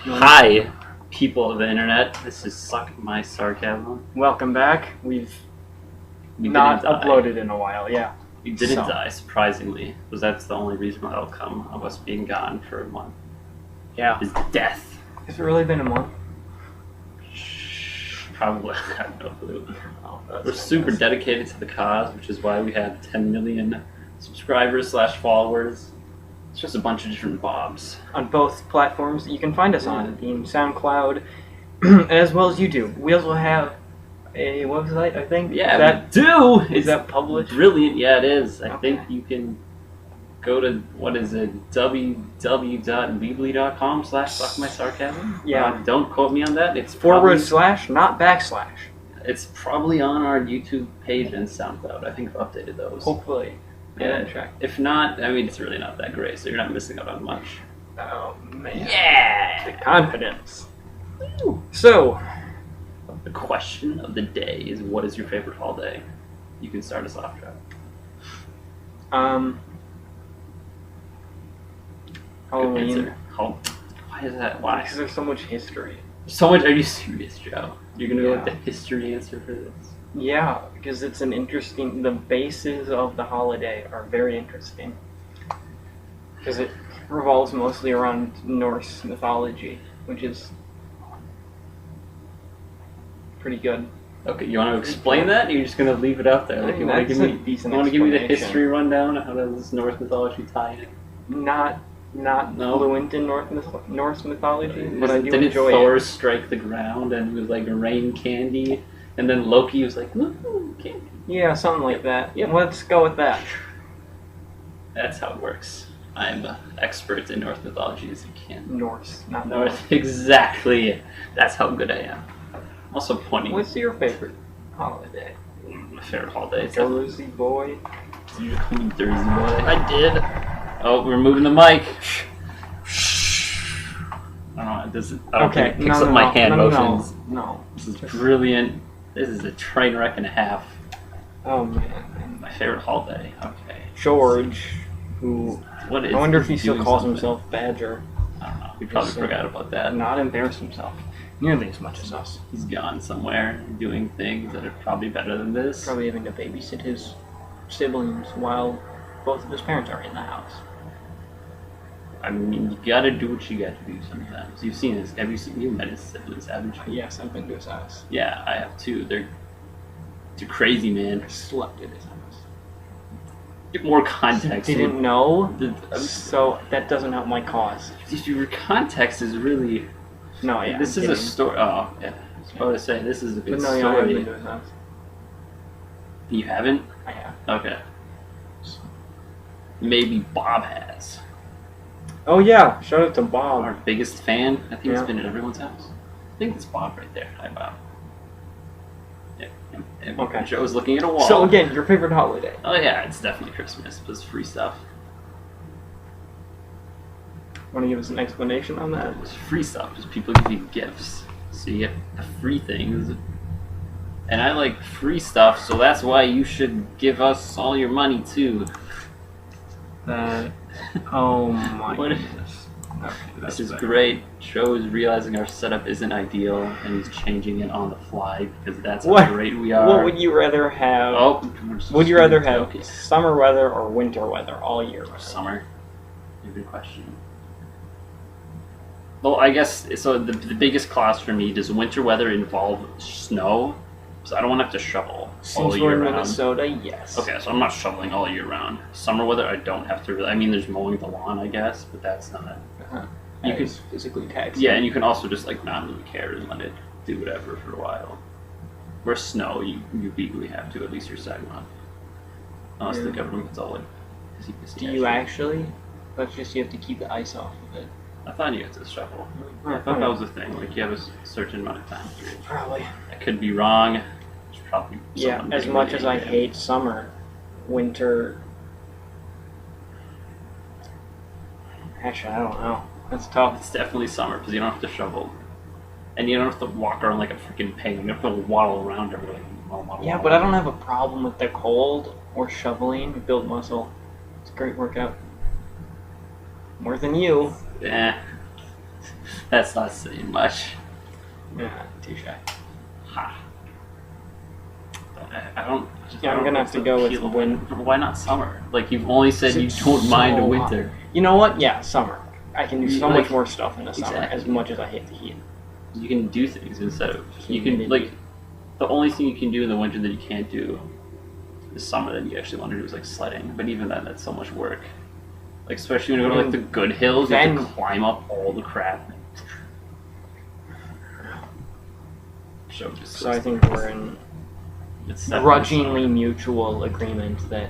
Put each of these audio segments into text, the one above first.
Hi, people of the internet. This is Suck My Sarcasm. Welcome back. We've We not didn't die. uploaded in a while, yeah. We didn't So. die, surprisingly, because that's the only reasonable outcome of us being gone for a month. Yeah. Is death. Has it really been a month? Probably. I have no clue. Oh, We're super dedicated to the cause, which is why we have 10 million subscribers/followers. It's just a bunch of different bobs. On both platforms that you can find us on, being SoundCloud, as well as YouTube. We also have a website, I think. Yeah, we do! Is that published? Brilliant, yeah, it is. I Okay. think you can go to, what is it, www.weebly.com/suckmysarcasm? Yeah. Don't quote me on that. It's / probably, not /. it's probably on our YouTube page and SoundCloud. I think I've updated those. Hopefully. Yeah. Check. If not, I mean, it's really not that great, so you're not missing out on much. Oh, man. Yeah! The confidence. So, The question of the day is, what is your favorite holiday? You can start us off, Trev. Good Halloween. answer. Why is that? Why? Because there's so much history. So much. Are you serious, Joe? You're gonna go with Yeah. the history answer for this? Yeah, because it's an interesting. The bases of the holiday are very interesting. Because it revolves mostly around Norse mythology, which is pretty good. Okay, you want to explain that? Or you're just gonna leave it out there? Like, you want to That's give a me? decent You want to give me the explanation. history rundown? How does Norse mythology tie in? Not No. fluent in Norse mythology, but I do Didn't enjoy Thor it. strike the ground and it was like rain candy, and then Loki was like, "Woohoo, candy." Yeah, something like that. Yep. Let's go with that. That's how it works. I'm expert in Norse mythology as you can. Norse, not North, exactly. That's how good I am. Also pointing. What's your favorite holiday? My favorite holiday? It's Jersey boy. you call me Thursday boy. I did. Oh, we're moving the mic. I don't know. It doesn't. I don't think it picks up my hand motions. No. This is brilliant. This is a train wreck and a half. Oh man. My favorite holiday. Okay. George, who What is? I wonder if he still doing calls something. himself Badger. I don't know. We probably Just, forgot about that. Not embarrass himself nearly as much as us. He's gone somewhere doing things that are probably better than this. Probably having to babysit his siblings while both of his parents are in the house. I mean, you gotta do what you gotta do sometimes. You've seen his. You've met his siblings, haven't you? Yes, I've been to his house. Yeah, I have too. They're crazy, man. I slept at his house. Get more context. Didn't know, The- so that doesn't help my cause. Your context is really. No, yeah. This I'm is a kidding. story. Oh, yeah. I was about to say this is a good But no, yeah, I haven't been story. to his house. You haven't? I have. Okay. Maybe Bob has. Oh yeah, shout out to Bob. Our biggest fan. I think he's Yeah. been at everyone's house. I think it's Bob right there. Hi, Bob. Yeah. And Okay. Joe's looking at a wall. So again, your favorite holiday? Oh yeah, it's definitely Christmas. It was free stuff. Want to give us an explanation on that? It was free stuff. Just people give you gifts, so you get the free things. And I like free stuff, so that's why you should give us all your money too. Oh my What- goodness. Okay, This is great. Joe is realizing our setup isn't ideal, and he's changing it on the fly because that's What? how great we are. What would you rather have? Oh, Would you rather have Okay. summer weather or winter weather all year round? Summer? Good question. Well, I guess so. The biggest clause for me, does winter weather involve snow? So I don't want to have to shovel all Since year we're in round. Minnesota, yes. Okay, so I'm not shoveling all year round. Summer weather, I don't have to really. I mean, there's mowing the lawn, I guess, but that's not. Uh-huh. You You could- could physically taxing. Yeah, and you can also just like not really care and let it do whatever for a while. Where snow, you legally have to, at least your side month. Unless the Yeah. government gets all like pissy. Do you actually? That's just you have to keep the ice off of it. I thought you had to shovel. I thought that was a thing. Like you have a certain amount of time period. Probably. I could be wrong. There's probably Yeah, someone as being much really as I angry. hate summer, winter. Actually, I don't know. That's tough. It's definitely summer because you don't have to shovel, and you don't have to walk around like a freaking penguin. You have to waddle around everywhere. Yeah, but I don't have a problem with the cold or shoveling. Build muscle. It's a great workout. More than you. Eh. That's not saying much. Yeah, touche. Ha. I don't. Yeah, I'm gonna have to go with winter. Why not summer? Like you've only said you don't mind a winter. You know what? Yeah, summer. I can do so Like, much more stuff in the summer, exactly. as much as I hate the heat. You can do things instead of you can like the only thing you can do in the winter that you can't do this summer that you actually want to do is like sledding. But even then, that's so much work. Like especially when you go to like the good hills, you have to climb up all the crap. So I think we're in it's grudgingly mutual agreement that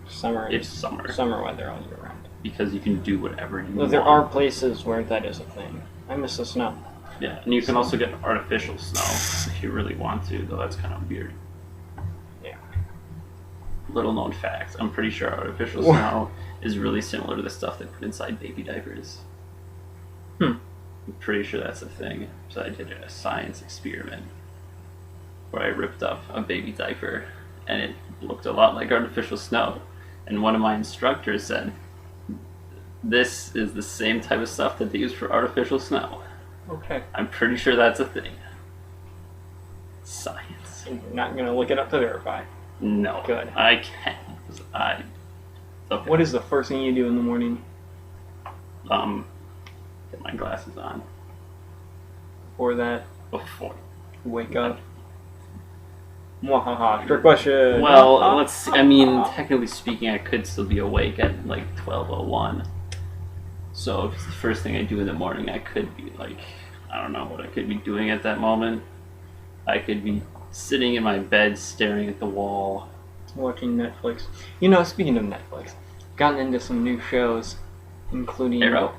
summer it's is summer summer weather all year round. because you can do whatever you want. There are places where that is a thing. I miss the snow. Yeah, and you can also get artificial snow if you really want to, though that's kind of weird. Yeah. Little known fact, I'm pretty sure artificial snow is really similar to the stuff they put inside baby diapers. I'm pretty sure that's a thing. So I did a science experiment where I ripped up a baby diaper and it looked a lot like artificial snow. And one of my instructors said, this is the same type of stuff that they use for artificial snow. Okay. I'm pretty sure that's a thing. Science. You're not gonna look it up to verify. No. Good. I can't. Okay. What is the first thing you do in the morning? Get my glasses on. Before that, Before. wake up. Mwahaha. Trick question. Well, let's see. I mean, technically speaking, I could still be awake at like 12:01. So if it's the first thing I do in the morning, I could be like, I don't know what I could be doing at that moment. I could be sitting in my bed staring at the wall. Watching Netflix. You know, speaking of Netflix, gotten into some new shows, including Arrow?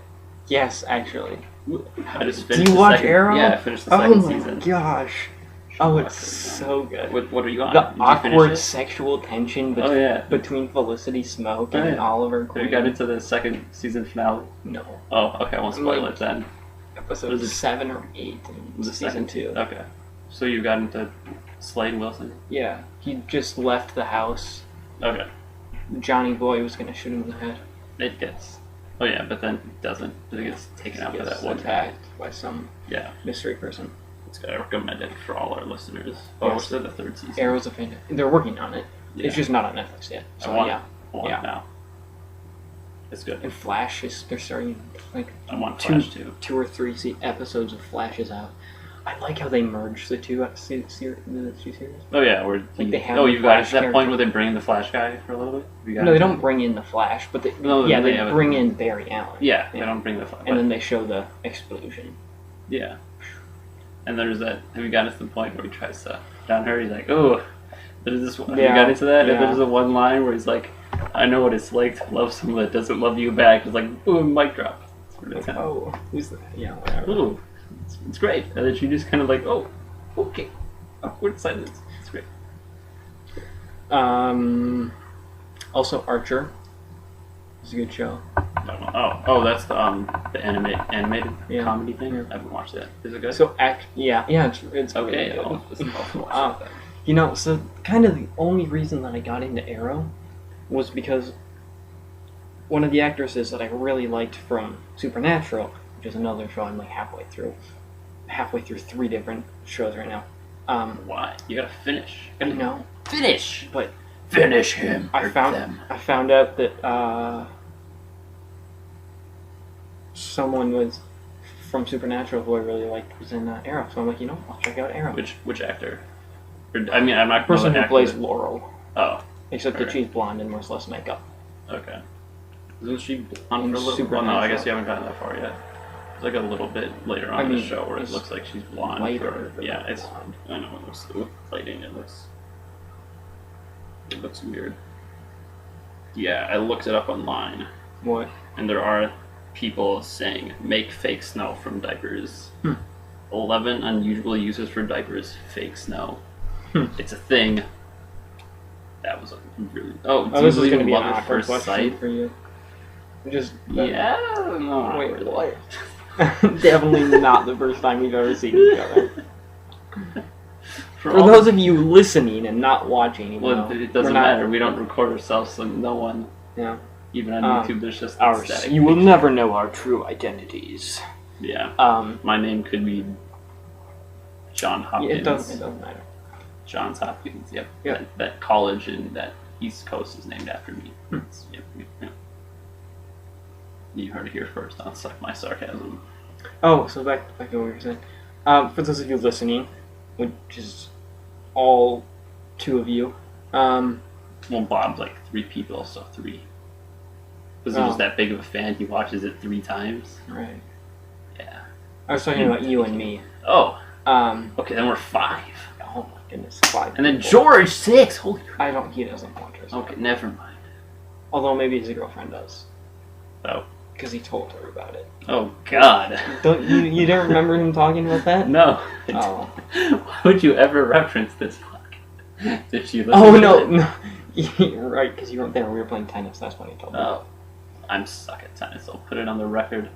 Yes, actually. I just Do finished you the watch second, Arrow? Yeah, I finished the second season. Oh my gosh. Oh, it's so good. What are you on? The Did you awkward finish it? sexual tension between Felicity Smoke Oh, and yeah. Oliver Have you Queen. got into the second season finale? No. Oh, okay, I won't spoil it then. Episode Was it- 7 or 8 in Was it season 2. Okay. So you got into Slade Wilson? Yeah. He just left the house. Okay. Johnny Boy was gonna shoot him in the head. It gets. Oh yeah, but then it doesn't. It gets taken out by Gets that one guy. attacked by some Yeah. mystery person. I recommend it for all our listeners. Oh, Yes. we're the third season. Arrow's a fan. They're working on it. Yeah. It's just not on Netflix yet. So I want, yeah. I want Yeah. it now. It's good. And Flash they're starting like I want Flash too. 2 or 3 episodes of Flash is out. I like how they merge the two series. Oh yeah, we're. Like they have oh, the you've got Flash to that point character. where they bring in the Flash guy for a little bit. You got No, it? they don't bring in the Flash, but they have bring it. in Barry Allen. Yeah, they don't bring the Flash. And then they show the explosion. Yeah. And there's that. Have you gotten to the point where he tries to down her? He's like, oh, there's this one. Have you got into that? Yeah. And there's the one line where he's like, I know what it's like to love someone that doesn't love you back. It's like, boom, mic drop. Like, oh, who's that? Yeah, whatever. Ooh, it's great. And then she just kind of like, oh, okay. Awkward silence. It's great. Also, Archer. It's a good show. Oh, that's the animated Yeah. comedy thing. Yeah. I haven't watched that. Is it good? So, yeah, it's okay. really good. I'll watch that. You know, so kind of the only reason that I got into Arrow was because one of the actresses that I really liked from Supernatural, which is another show I'm like halfway through 3 different shows right now. Why? You gotta finish. I know, Finish. but Finish him. I found out that someone was from Supernatural who I really liked was in Arrow, so I'm like, you know, I'll check out Arrow. Which actor? I mean, I'm not The person the who actor plays that- Laurel, Oh, except that okay. she's blonde and wears less makeup. Okay. Isn't she on In for a little? Well, no, I guess Supernatural. you haven't gotten that far yet. It's like a little bit later on I in the mean, show where it it's looks like she's blonde. lighter than Yeah, it's. blonde. I know it looks lighting. It looks weird. Yeah, I looked it up online, What? and there are people saying make fake snow from diapers. 11 unusual uses for diapers. Fake snow. It's a thing. That was a really. Oh, do you This is believe going to in be an love at awkward first question sight? for you. Just Yeah. No, Wait, really. what? Definitely not the first time we've ever seen each other. For all those of you listening and not watching, you Well, know, it doesn't we're not- matter. We don't record ourselves, so no one. Yeah. Even on YouTube, there's just Our, static. you will never know our true identities. Yeah. My name could be John Hopkins. Yeah, it doesn't matter. Johns Hopkins. Yep. Yeah. That college in that East Coast is named after me. Yep. You heard it here first on Suck My Sarcasm. Oh, so back to what you were saying. For those of you listening, which is all 2 of you. Well, Bob's like 3 people, so 3. Because he's just that big of a fan, he watches it 3 times. Right. Yeah. I was talking about you and me. Oh. Okay, then we're 5. Oh my goodness, 5. And then George 6. Holy crap. He doesn't want her. Okay, never mind. Although maybe his girlfriend does. Oh. Because he told her about it. Oh God. You don't remember him talking about that? No. Oh. Why would you ever reference this fuck? Did she listen Oh to no, it? no. Right, because you weren't there. We were playing tennis. That's when he told me. Oh. I'm suck at tennis. I'll put it on the record.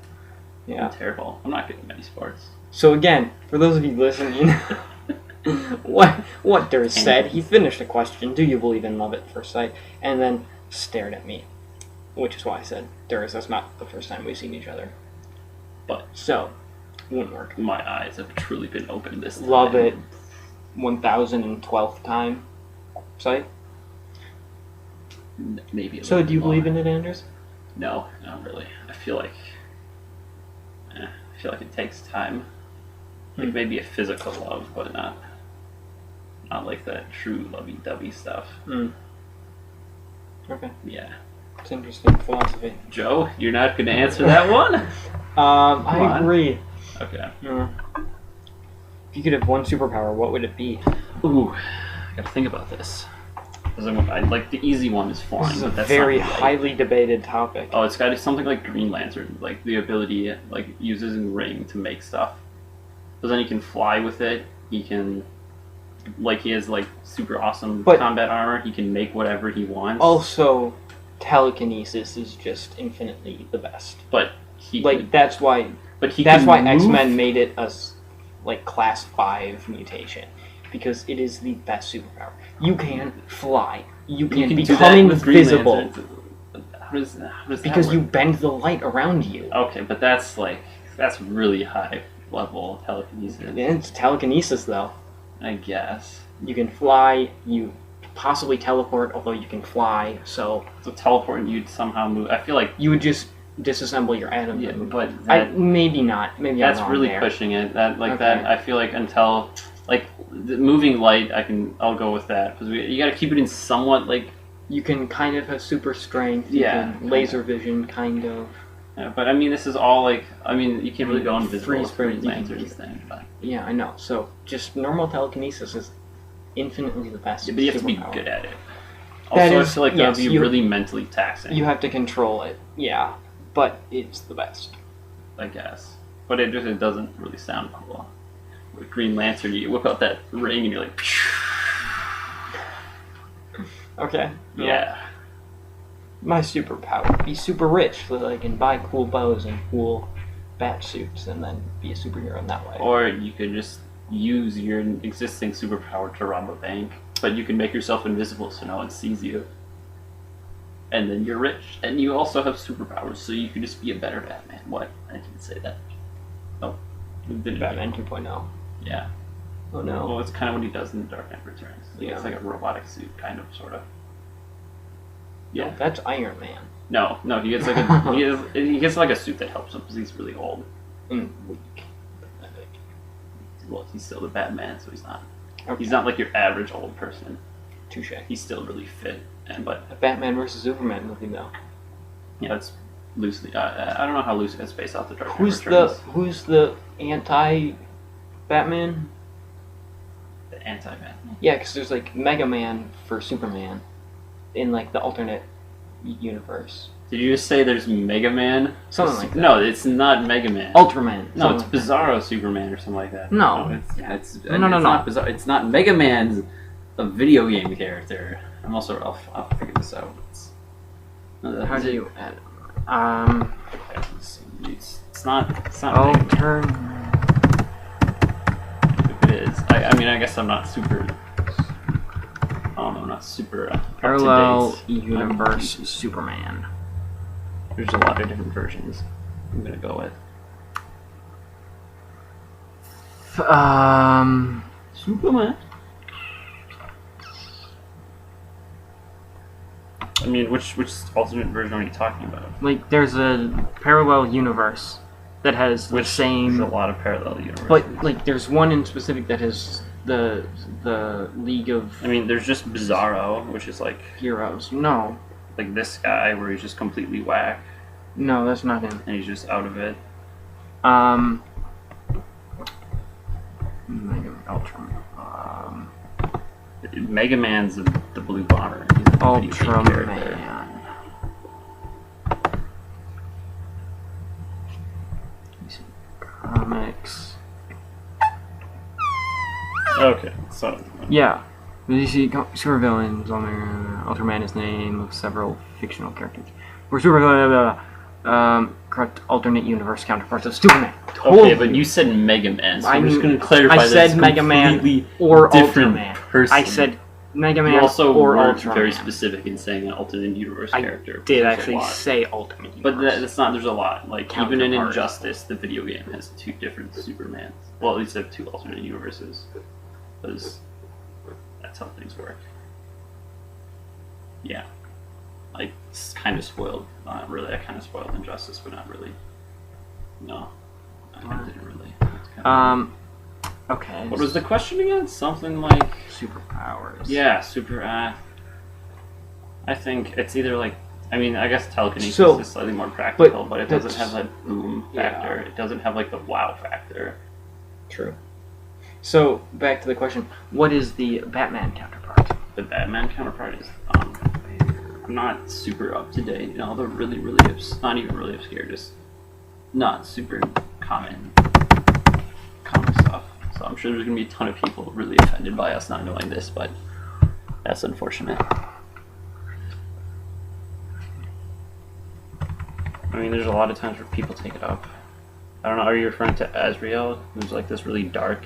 Yeah. I'm terrible. I'm not good at many sports. So again, for those of you listening, what Durst said, he finished a question, do you believe in love at first sight? And then stared at me. Which is why I said, Durst, that's not the first time we've seen each other. But so, wouldn't work. My eyes have truly been opened this time. Love it. 1012th time sight. Maybe. So do you believe in it, Anders? No, not really. I feel like it takes time. Like maybe a physical love, but not like that true lovey-dovey stuff. Okay. Yeah. It's interesting philosophy. Joe, you're not going to answer that one? I agree. Okay. If you could have one superpower, what would it be? Ooh, I gotta think about this. Because I like the easy one is fine. This is a but that's very not highly debated topic. Oh, it's got to be something like Green Lantern, like the ability, like uses his ring to make stuff. Because then he can fly with it. He can, like, he has like super awesome combat armor. He can make whatever he wants. Also, telekinesis is just infinitely the best. But that's why. But that's why X-Men made it a like class 5 mutation, because it is the best superpower. You can fly. You can become invisible. How does that because work? you bend the light around you. Okay, but that's really high level telekinesis. It's telekinesis, though. I guess. You can fly. You possibly teleport, although you can fly. So teleporting, you'd somehow move. I feel like you would just disassemble your atoms. Yeah, but maybe not. Maybe that's I'm wrong really there. pushing it. That I feel like until like the moving light, I'll go with that because you got to keep it in somewhat like. You can kind of have super strength. Yeah. Laser vision, kind of. Yeah, but I mean, this is all like. I mean, you can't really go invisible with Green Lantern's thing. But. Yeah, I know. So just normal telekinesis is infinitely the best. Yeah, but you have to be good at it. Also, I feel like that would be really mentally taxing. You have to control it. Yeah. But it's the best. I guess. But it doesn't really sound cool. With Green Lantern, you whip out that ring and you're like... Okay. Yeah. My superpower would be super rich, so that I can buy cool bows and cool bat suits and then be a superhero in that way. Or you could just use your existing superpower to rob a bank, but you can make yourself invisible so no one sees you. And then you're rich, and you also have superpowers, so you can just be a better Batman. What? I didn't say that. Oh, Batman 2.0. Yeah. Oh no. Well, it's kind of what he does in The Dark Knight Returns. Yeah. It's like a robotic suit, kind of, sort of. Yeah. No, that's Iron Man. No, he gets like a he gets like a suit that helps him because he's really old. And weak. Well, he's still the Batman, so he's not. Okay. He's not like your average old person. Touche. He's still really fit. But a Batman versus Superman movie, though. Yeah, it's loosely. I don't know how loose it's based off the Dark Knight Returns. Who's the anti-Batman? The anti-Batman. Yeah, because there's like Mega Man for Superman in like the alternate universe. Did you just say there's Mega Man? Something like that. No, it's not Mega Man. Ultraman. No, it's Bizarro Superman or something like that. No. It's not Bizarro. It's not Mega Man's a video game character. I'm also I'll figure this out. How do you add? It's not. Oh, turn. If it is, I mean, I guess I'm not super. I'm not super. Parallel universe Superman. There's a lot of different versions. I'm gonna go with. Superman. I mean, which alternate version are you talking about? Like, there's a parallel universe that has the same. There's a lot of parallel universes. But like, there's one in specific that has the League of. I mean, there's just Bizarro, which is like Heroes. No. Like this guy, where he's just completely whack. No, that's not him. And he's just out of it. Ultraman. Mega Man's the blue bomber. He's a video game character. Ultraman. Comics. Okay, so yeah, you see supervillains on there. Ultraman is the name of several fictional characters. We're supervillain. Correct alternate universe counterparts of Superman. Okay, but you said Mega Man, so I'm just going to clarify. I said Mega Man or Ultraman. Person. I said Mega Man you also or weren't Ultraman. Very specific in saying an alternate universe character. I did actually say alternate universe. But that's not. There's a lot. Like even in Injustice, the video game has 2 different Supermans. Well, at least they have 2 alternate universes. Because that's how things work. Yeah. Like, it's kind of spoiled. Not really. I kind of spoiled Injustice, but not really. No. I didn't really. Okay. What was the question again? Something like... Superpowers. Yeah, I think it's either like... I mean, I guess telekinesis is slightly more practical, but it doesn't have that boom factor. It doesn't have, like, the wow factor. True. So, back to the question. What is the Batman counterpart? The Batman counterpart is... I'm not super up to date. You know, they're really, not even really obscure, just not super common stuff. So I'm sure there's going to be a ton of people really offended by us not knowing this, but that's unfortunate. I mean, there's a lot of times where people take it up. I don't know, are you referring to Azrael, who's like this really dark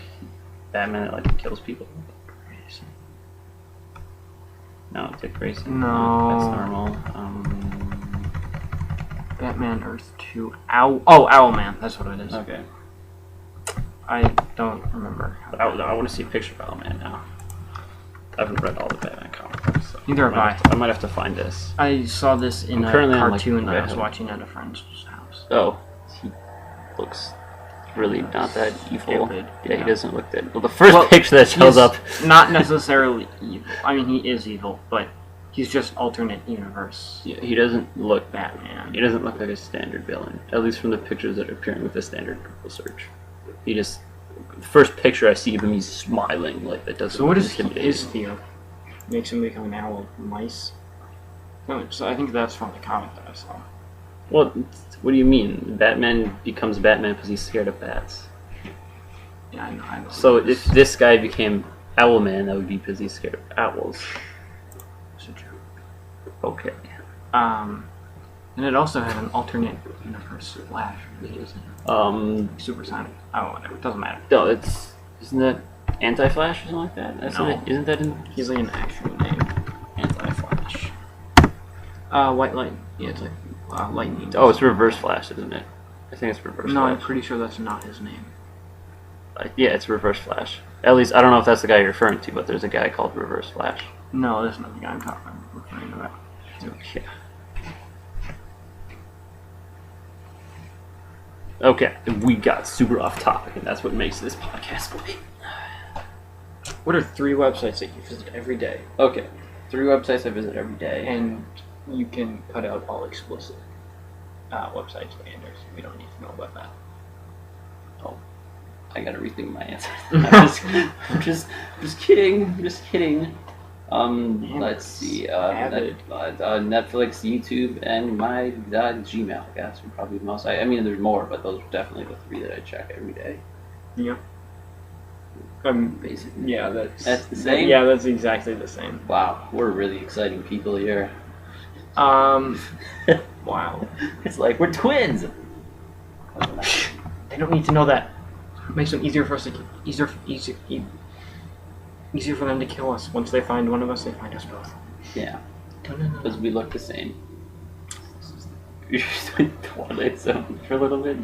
Batman that like kills people? No, Dick Grayson. No. That's normal. Batman Earth 2. Owlman. That's what it is. Okay. I don't remember. I want to see a picture of Owlman now. I haven't read all the Batman comics. So neither have I. I might have to find this. I saw this in a cartoon that I was watching at a friend's house. Oh. He looks really not that evil. Stupid. Yeah, he doesn't look that. Well, the first picture that shows up. Not necessarily evil. I mean, he is evil, but he's just alternate universe. Yeah, he doesn't look Batman. He doesn't look like a standard villain. At least from the pictures that are appearing with the standard Google search. He just. The first picture I see of him, he's smiling like that doesn't. So what is his fear? Makes him become an owl of mice. No, so I think that's from the comic that I saw. Well, what do you mean? Batman becomes Batman because he's scared of bats. Yeah, I know. So if this guy became Owlman, that would be because he's scared of owls. It's a joke. Okay. And it also had an alternate universe Flash, isn't it? Supersonic. Oh, whatever. It doesn't matter. No, isn't that Anti-Flash or something like that? Isn't that in? He's like an actual name. Anti-Flash. White light. Yeah, it's like lightning. Oh, it's Reverse Flash, isn't it? I think it's Reverse Flash. No, I'm pretty sure that's not his name. Yeah, it's Reverse Flash. At least, I don't know if that's the guy you're referring to, but there's a guy called Reverse Flash. No, that's not the guy I'm referring to. Yeah. Okay, we got super off topic, and that's what makes this podcast great. What are 3 websites that you visit every day? Okay, 3 websites I visit every day. And you can cut out all explicit websites standards. We don't need to know about that. Oh, I gotta rethink my answer. I'm just kidding. Let's see. Netflix, YouTube, and my Gmail. I guess are probably the most. I mean, there's more, but those are definitely the 3 that I check every day. Yeah. Basically. Yeah, that's the same. Yeah, that's exactly the same. Wow, we're really exciting people here. Wow. It's like we're twins. They don't need to know that. It makes it easier for us to easier for them to kill us. Once they find one of us, they find us both. Yeah. Because we look the same. You're just doing Twilight Zone for a little bit.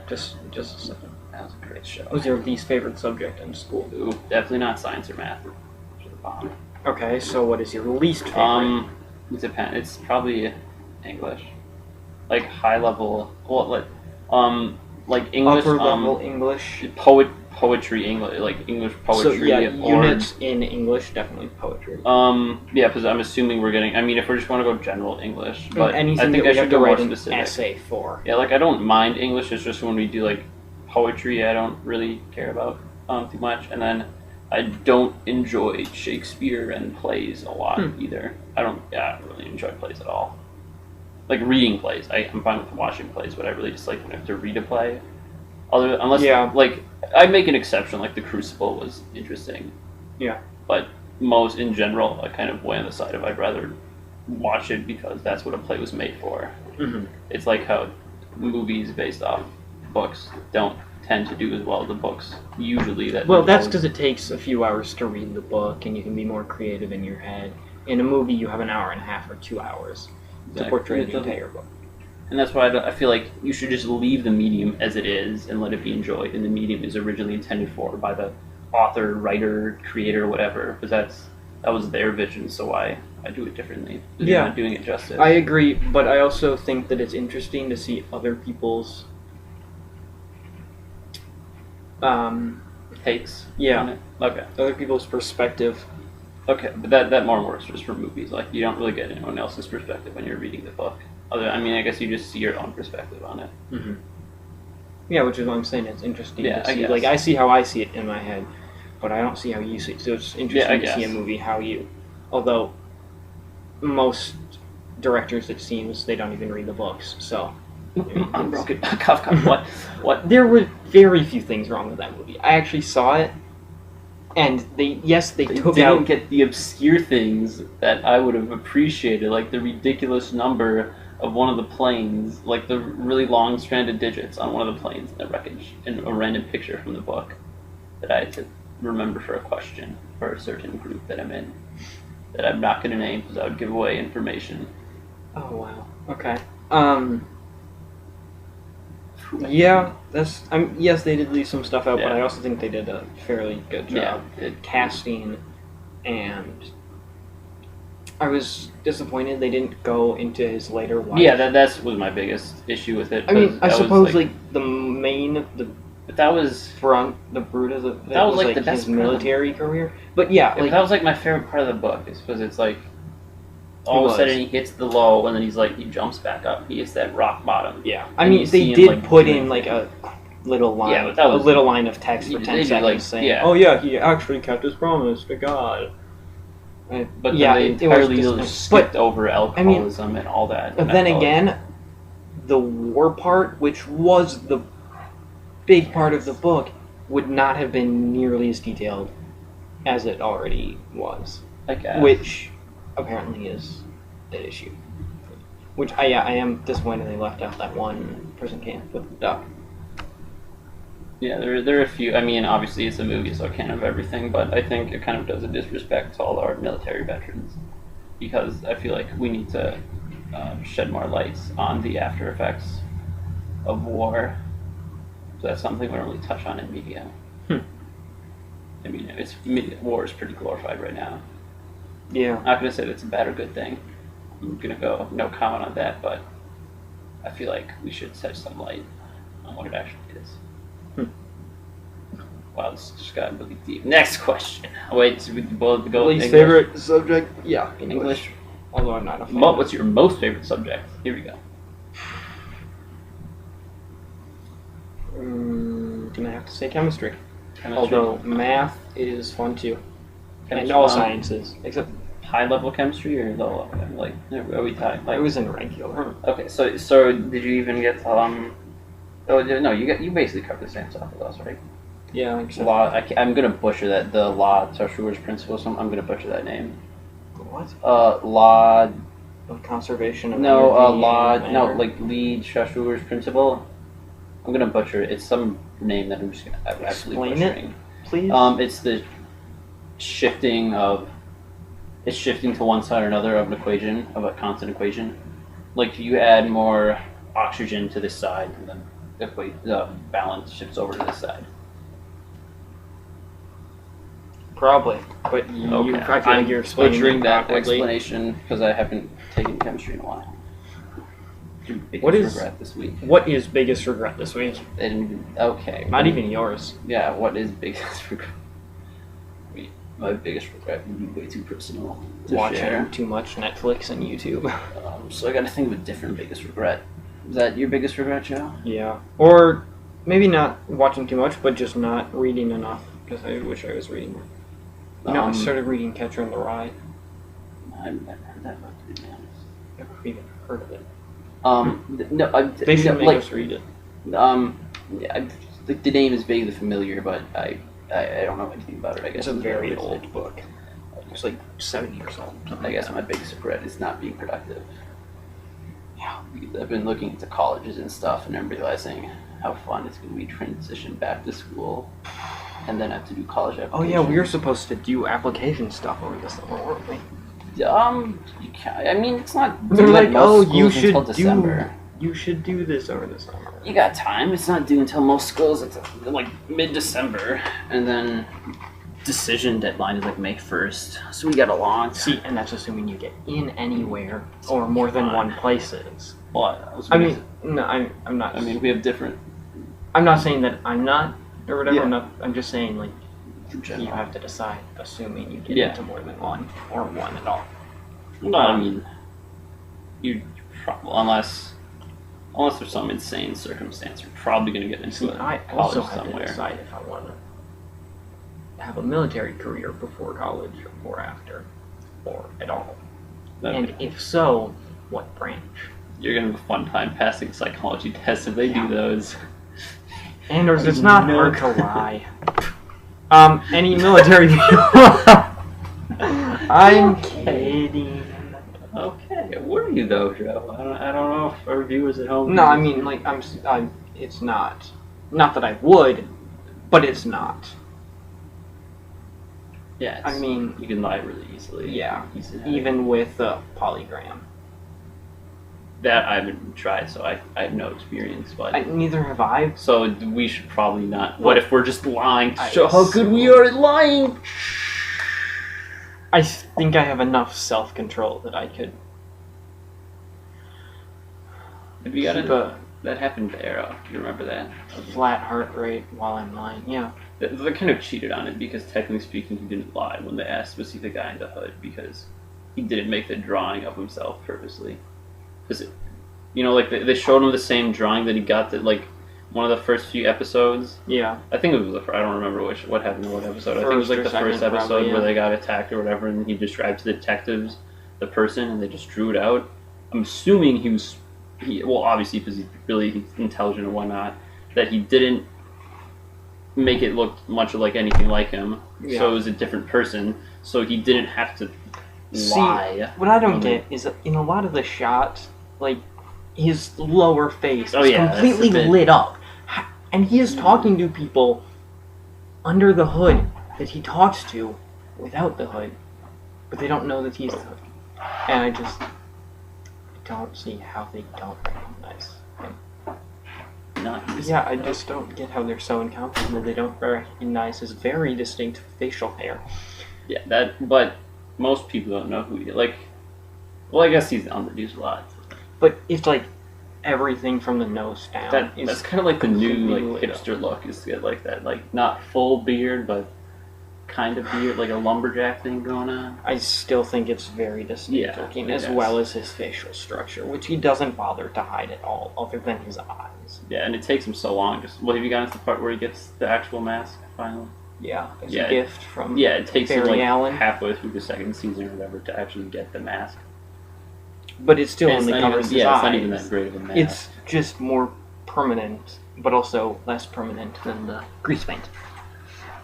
Just a second. That was a great show. What was your least favorite subject in school? Ooh, definitely not science or math. Which are the bomb. Okay, so what is your least favorite? It depends. It's probably English, like high level. Well, like English. Upper level English. Poetry English, like English poetry. So yeah, units in English, definitely poetry. Yeah, because I'm assuming we're getting. I mean, if we just want to go general English, but anything I think that I we have should to go more write an specific. essay for. Yeah, like I don't mind English. It's just when we do like poetry, I don't really care about too much, and then I don't enjoy Shakespeare and plays a lot either. I don't really enjoy plays at all. Like reading plays, I'm fine with watching plays, but I really just like when I have to read a play. Like I make an exception, like The Crucible was interesting. Yeah. But most in general, I kind of weigh on the side of I'd rather watch it because that's what a play was made for. Mm-hmm. It's like how movies based off books don't tend to do as well as the books usually. That's because it takes a few hours to read the book, and you can be more creative in your head. In a movie, you have an hour and a half or 2 hours to portray the entire book. And that's why I feel like you should just leave the medium as it is and let it be enjoyed. And the medium is originally intended for by the author, writer, creator, whatever. Because that was their vision. So why I do it differently? Because you're not doing it justice. I agree, but I also think that it's interesting to see other people's takes. Yeah. Okay. Other people's perspective. Okay, but that more works just for movies. Like you don't really get anyone else's perspective when you're reading the book. I guess you just see your own perspective on it. Mm-hmm. Yeah, which is what I'm saying. It's interesting to see. I guess. Like, I see how I see it in my head, but I don't see how you see it. So it's interesting to see a movie how you... Although, most directors, it seems, they don't even read the books, so... I'm broken. Cough, cough. What? There were very few things wrong with that movie. I actually saw it, and they didn't get the obscure things that I would have appreciated, like the ridiculous number of one of the planes, like the really long stranded digits on one of the planes in the wreckage, and a random picture from the book that I had to remember for a question for a certain group that I'm in, that I'm not going to name because I would give away information. Oh wow. Okay. Yeah, yes, they did leave some stuff out, but I also think they did a fairly good job casting, and I was disappointed they didn't go into his later life. Yeah, that was my biggest issue with it. I mean, I suppose like the but that was the root of that was like the his best military career. But yeah, that was like my favorite part of the book, is because it's like all of a sudden he hits the low and then he jumps back up. He hits that rock bottom. Yeah, I mean they did put in like a little line, a little line of text for 10 seconds saying, "Oh yeah, he actually kept his promise to God." But they entirely skipped over alcoholism and all that. But then again, the war part, which was the big part of the book, would not have been nearly as detailed as it already was. I guess. Which apparently is the issue. Which I am disappointed they left out that one prison camp with the duck. Yeah, there are a few. I mean, obviously it's a movie, so it can't have everything, but I think it kind of does a disrespect to all our military veterans, because I feel like we need to shed more light on the after effects of war. So that's something we don't really touch on in media. I mean, war is pretty glorified right now. Yeah. I'm not going to say that's a bad or good thing. I'm going to go no comment on that, but I feel like we should shed some light on what it actually is. Wow, this just got really deep. Next question. Wait, so we both go least favorite subject? Yeah, English. Although I'm not a fan. What's your most favorite subject? Here we go. Gonna have to say chemistry. Although math is fun too. And all sciences, except high level chemistry or low level? Like, are we talking? Like, it was in regular. Okay, so did you even get Oh no, you basically covered the same stuff as us, right? Yeah, I think so. I'm gonna butcher that. The law Tarshuer's principle. I'm gonna butcher that name. What? Law of conservation of like lead Tarshuer's principle. I'm gonna butcher it. It's some name that I'm just gonna absolutely butchering. It, please. It's the shifting to one side or another of an equation, of a constant equation. Like, you add more oxygen to this side, and then if the balance shifts over to this side. Probably, but you Okay. I feel like you're explaining butchering it that awkwardly. explanation because I haven't taken chemistry in a while. Your biggest What is- regret this week? What is biggest regret this week? Okay. Not even yours. Yeah, what is biggest regret? Wait, my biggest regret would be way too personal to Watching share. too much Netflix and YouTube. So I gotta think of a different biggest regret. Is that your biggest regret, Joe? Yeah. Or maybe not watching too much, but just not reading enough. Because I wish I was reading more. You know, I started reading Catcher in the Rye. I've never heard that book, to be honest. Never even heard of it. They should make us read it. Yeah, the name is vaguely familiar, but I don't know anything about it. I guess It's a very never read it. old book. It's like 7 years old. I guess my biggest regret is not being productive. Yeah. I've been looking into colleges and stuff, and I'm realizing how fun it's going to be transition back to school, and then have to do college applications. Oh yeah, we were supposed to do application stuff over the summer, weren't we? You can't. I mean, it's not. They're due at like, most oh, schools you until should December. You should do this over the summer. You got time. It's not due until most schools. It's like mid-December, and then decision deadline is like May 1st. So we got a long time. See, and that's assuming you get in anywhere or more than one places. What? I mean, no, I'm not. I mean, we have different. I'm not saying that I'm not or whatever. Yeah. I'm just saying like In general. you have to decide, assuming you get Yeah. into more than one or one at all. No, I mean, unless there's some insane circumstance, you're probably going to get into See, a I college also have somewhere. to decide if I want to have a military career before college or after, or at all. And if so, what branch? You're going to have a fun time passing psychology tests if they do those. Anders, it's not hard to lie. Any military I'm kidding. Okay, were you though, Joe? I don't know if our viewers at home. No, I mean, like, it's not. Not that I would, but it's not. Yeah, I mean, you can lie really easily. yeah, Easily. even with a polygram. That I haven't tried, so I have no experience. But Neither have I. so we should probably not. What if we're just lying to I show how good we are at lying? I think I have enough self-control that I could Have you got keep it? a That happened to Arrow. Do you remember that? flat heart rate while I'm lying. Yeah. They kind of cheated on it because technically speaking, he didn't lie when they asked to see the guy in the hood because he didn't make the drawing of himself purposely. Because, like they showed him the same drawing that he got that like one of the first few episodes. Yeah. I think it was I don't remember what happened in what episode. I think it was like the First or first second, episode probably, where yeah. they got attacked or whatever, and he described to the detectives the person, and they just drew it out. I'm assuming obviously because he's really intelligent and whatnot, that he didn't make it look much like anything like him. Yeah. So it was a different person. So he didn't have to lie. What I don't get is that in a lot of the shots, like, his lower face is yeah, that's completely a bit- lit up. And he is talking to people under the hood that he talks to without the hood. But they don't know that he's the hood. And I just don't see how they don't recognize him. Not Yeah, I just don't get how they're so incompetent that they don't recognize his very distinct facial hair. Yeah, but most people don't know who he is. Like, well, I guess he's on the news a lot. But it's like everything from the nose down. That's kind of like the new completely like lit up. hipster look is to get like that, like not full beard but kind of beard, like a lumberjack thing going on. I still think it's very distinct Yeah, looking, it as is. well as his facial structure, which he doesn't bother to hide at all, other than his eyes. Yeah, and it takes him so long. Have you gotten to the part where he gets the actual mask finally? Yeah, it's Yeah, a gift from Yeah, it takes him Barry like Allen. halfway through the second season or whatever to actually get the mask. But it still And it's only not covers even, his eyes. it's not even that great of a mask. It's just more permanent, but also less permanent than the grease paint.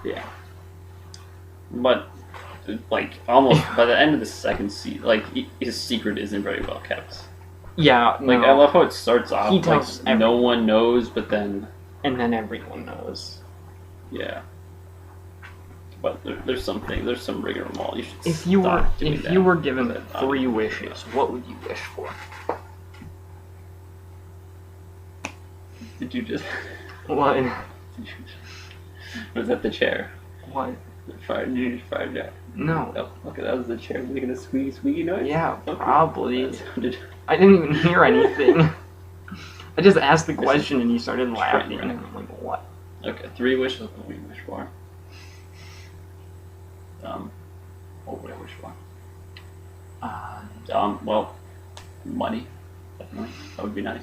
Yeah. But, like, almost by the end of the second season, like, his secret isn't very well kept. Yeah, Like, no. I love how it starts off, He like, tells no everyone. one knows, but then, And then everyone knows. yeah. But there's some rigmarole. You should If you were stop doing that. you were given But, 3 wishes, what would you wish for? Did you just... What? Was that the chair? What? Did you just fire that? No. Oh, okay, that was the chair making a squeaky noise? Yeah, Okay. probably. That sounded... I didn't even hear anything. I just asked the question and you started laughing. Right. And I'm like, what? Okay, 3 wishes. What do we wish for? What would I wish for? Well, money. Definitely. That would be nice.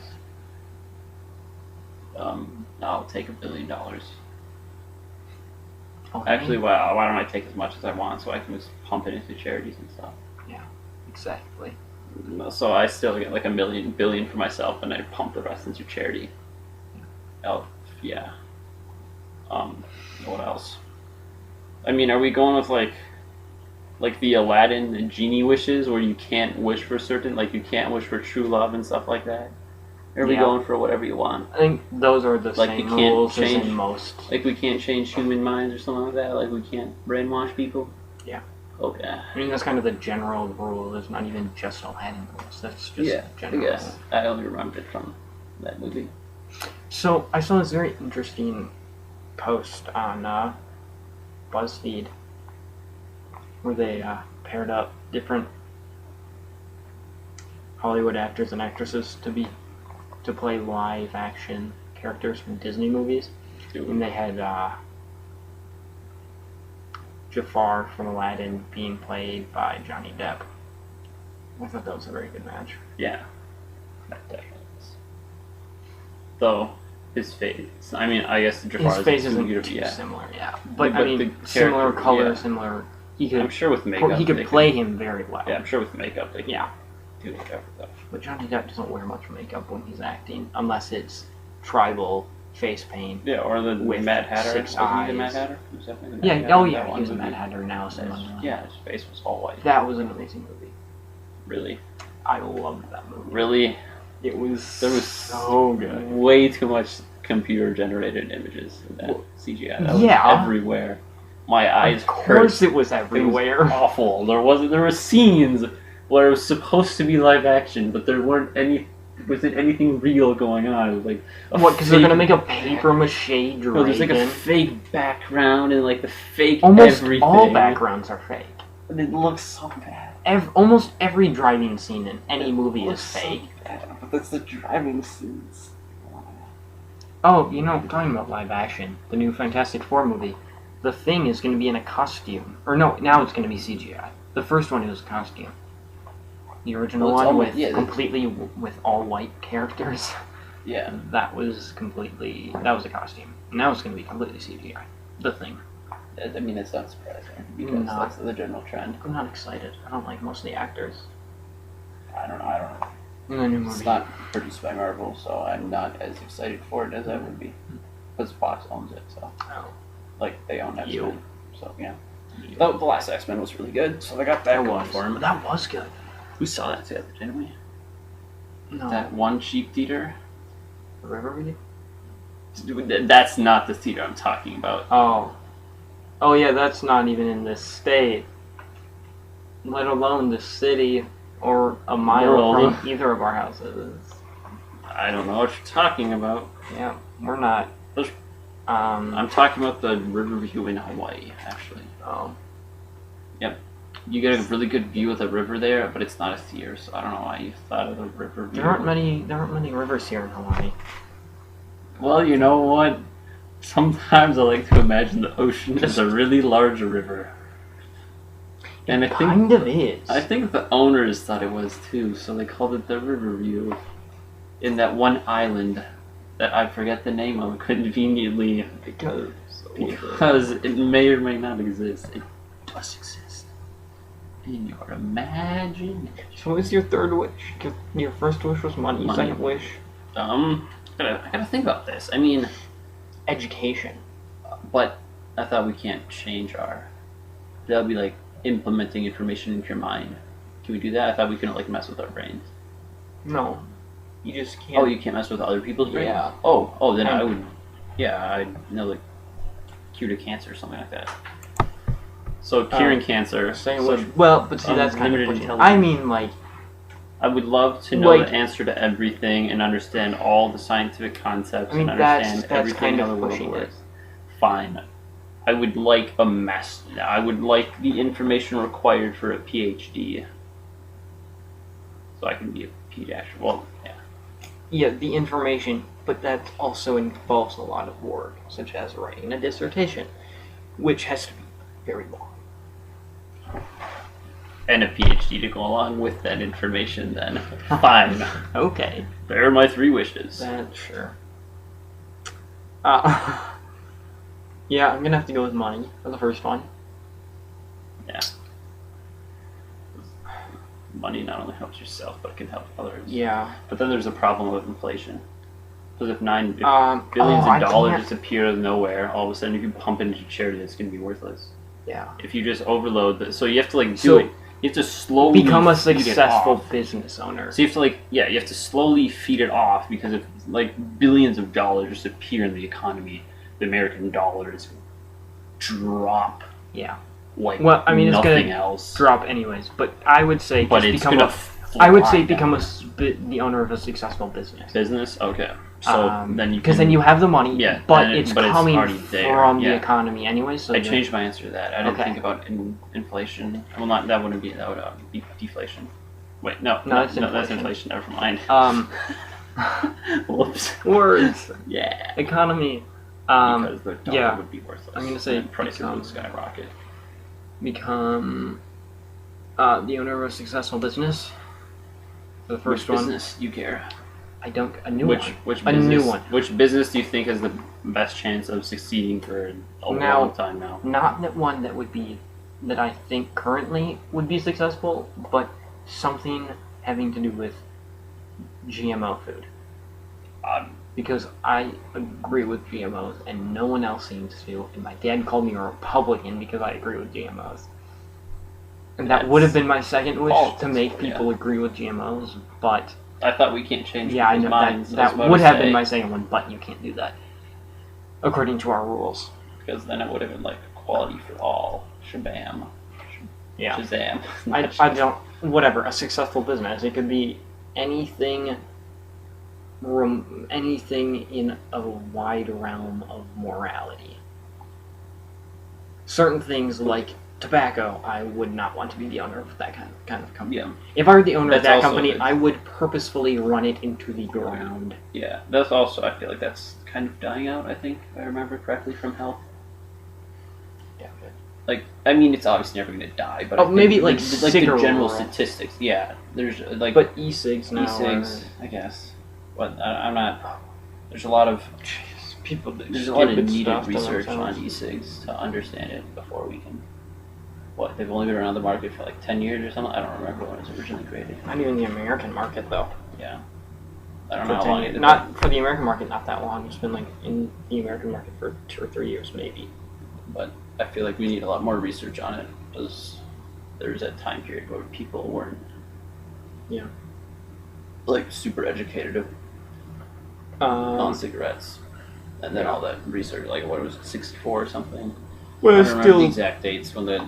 I'll take $1 billion. Okay. Actually, why don't I take as much as I want so I can just pump it into charities and stuff? Yeah, exactly. So I still get like $1 billion for myself, and I pump the rest into charity. Oh, yeah. What else? I mean, are we going with like the Aladdin, the genie wishes, where you can't wish for certain, like you can't wish for true love and stuff like that? Or are we going for whatever you want? I think those are the Like same you can't rules as change- in most. Like we can't change human minds or something like that? Like we can't brainwash people? Yeah. Okay. I mean, that's kind of the general rule. There's not even just Aladdin rules. That's just general. I guess. I only remember it from that movie. So, I saw this very interesting post on BuzzFeed where they paired up different Hollywood actors and actresses to play live action characters from Disney movies. And they had Jafar from Aladdin being played by Johnny Depp. I thought that was a very good match. Yeah. That definitely is. Though, his face... I mean, I guess Jafar's... His face isn't too similar, But I mean, similar color, similar... I'm sure with makeup... He could play him very well. Yeah, I'm sure with makeup they can do whatever, though. But Johnny Depp doesn't wear much makeup when he's acting, unless tribal face paint. Yeah, or the with Mad Hatter. 6 Wasn't he eyes. the Mad Hatter? He was definitely the Mad Yeah, Hatter. oh That yeah, one he was a movie. Mad Hatter in Alice in Wonderland. Yeah, his face was all white. That was an amazing movie. Really? I loved that movie. Really? It was There was so good. way too much computer-generated images in that CGI. That was Yeah. everywhere. My eyes Of course hurt. it was everywhere. It was awful. There were scenes where it was supposed to be live action, but there wasn't anything real going on. It was like What, because they're gonna make a paper mache dragon? No, there's like a fake background and like the fake Almost everything. all backgrounds are fake. It looks so bad. Almost every driving scene in any movie is Looks so fake. bad, but that's the driving scenes. Oh, talking about live action, the new Fantastic Four movie, the Thing is going to be in a costume. Or no, now it's going to be CGI. The first one was a costume. The original Well, it's one almost- with completely with all white characters. Yeah. That was a costume. Now it's going to be completely CGI. The Thing. I mean, it's not surprising because No. that's the general trend. I'm not excited. I don't like most of the actors I don't know. in the new It's movie. not produced by Marvel, so I'm not as excited for it as I would be. Because Fox owns it, so. Oh. Like, they own X-Men. You. So, yeah. The last X-Men was really good, so I got that going for him. That was good. We saw that together, didn't we? No. That one cheap theater? Riverview? That's not the theater I'm talking about. Oh. Oh yeah, that's not even in this state. Let alone the city or a mile World. from either of our houses. I don't know what you're talking about. Yeah, we're not. I'm talking about the Riverview in Hawaii, actually. Oh. Yep. You get a really good view of the river there, but it's not a theater, so I don't know why you thought of the Riverview. There aren't many rivers here in Hawaii. Well, you know what? Sometimes I like to imagine the ocean as a really large river. And I Kind of is. I think the owners thought it was too, so they called it the Riverview. In that one island that I forget the name of conveniently because it may or may not exist. It does exist. In your imagination. So what's your third wish? Your first wish was money. Money. Second wish? I gotta think about this. I mean, Education. but I thought we can't change our... That would be like implementing information into your mind. Can we do that? I thought we couldn't like mess with our brains. No. You just can't. Oh, you can't mess with other people's brains? Yeah. Oh, then I would... Yeah, I'd know like cure to cancer or something like that. So curing cancer. Second so wish. Well, but see, that's kind of unlimited pushing. intelligence. I mean, like, I would love to know Like- the answer to everything and understand all the scientific concepts I mean, and that's understand everything kind how of the world pushing it. works. Fine. I would like a mess. I would like the information required for a PhD. So I can be a pediatrician. Well, yeah. Yeah, the information, but that also involves a lot of work, such as writing a dissertation, which has to be very long. And a PhD to go along with that information then. Fine. Okay. There are my 3 wishes. That's sure. Yeah, I'm gonna have to go with money for the first one. Yeah. Money not only helps yourself, but it can help others. Yeah. But then there's a problem with inflation. Because if billions I of dollars can't- just appear out of nowhere, all of a sudden if you pump it into charity, it's going to be worthless. Yeah. If you just overload so you have to do So- it. You have to slowly Become a feed it successful off. business owner. So you have to you have to slowly feed it off, because if billions of dollars just appear in the economy, the American dollar is going to drop. Yeah. Well, I mean, it's nothing gonna else. drop anyways, but I would say But just it's become going a. to. I would say become the owner of a successful business. Business. Okay. So then you because can, then you have the money, Yeah, but then it's but it's coming already there, from yeah. the economy anyway. So I changed my answer to that. I didn't Okay. think about inflation. Well, not that wouldn't be that would be deflation. Wait, no, that's that's inflation. inflation. Never mind. Whoops. Words, Yeah. economy. Because the dollar yeah. would be worthless. I'm gonna say and prices become- would skyrocket. Become the owner of a successful business. The first Which one, business you care? I don't. A new Which one. which A business, new one. Which business do you think has the best chance of succeeding for a Now- long time now? Not that one that would be that I think currently would be successful, but something having to do with GMO food. Because I agree with GMOs and no one else seems to, and my dad called me a Republican because I agree with GMOs. And that would have been my second wish, to make people agree with GMOs, but I thought we can't change yeah, I people's know minds. that would have been my second one, but you can't do that according to our rules. Because then it would have been equality for all. Shabam. Yeah. Shazam. I don't. Whatever. A successful business. It could be anything. Anything in a wide realm of morality. Certain things like tobacco, I would not want to be the owner of that kind of company. Yeah. If I were the owner of That's that also company, good. I would purposefully run it into the ground. Yeah. That's also, I feel like that's kind of dying out, I think, if I remember correctly from health. Yeah. I mean, it's obviously never going to die, but Oh, I think maybe, the general cigarette. statistics. Yeah. There's, But e-cigs now. e-cigs, I guess. But I'm not... There's a lot of... People do There's a lot of stupid needed stuff to research themselves. on e-cigs to understand it before we can... What, they've only been around the market for 10 years or something? I don't remember when it was originally created. Not even the American market, though. Yeah. I don't know how For long 10 it years. Not for the American market, not that long. It's been in the American market for 2 or 3 years, maybe. But I feel like we need a lot more research on it, because there's that time period where people weren't... Yeah. Super educated on cigarettes. And then all that research, what was it, 64 or something? Well, I it don't remember still the exact dates when the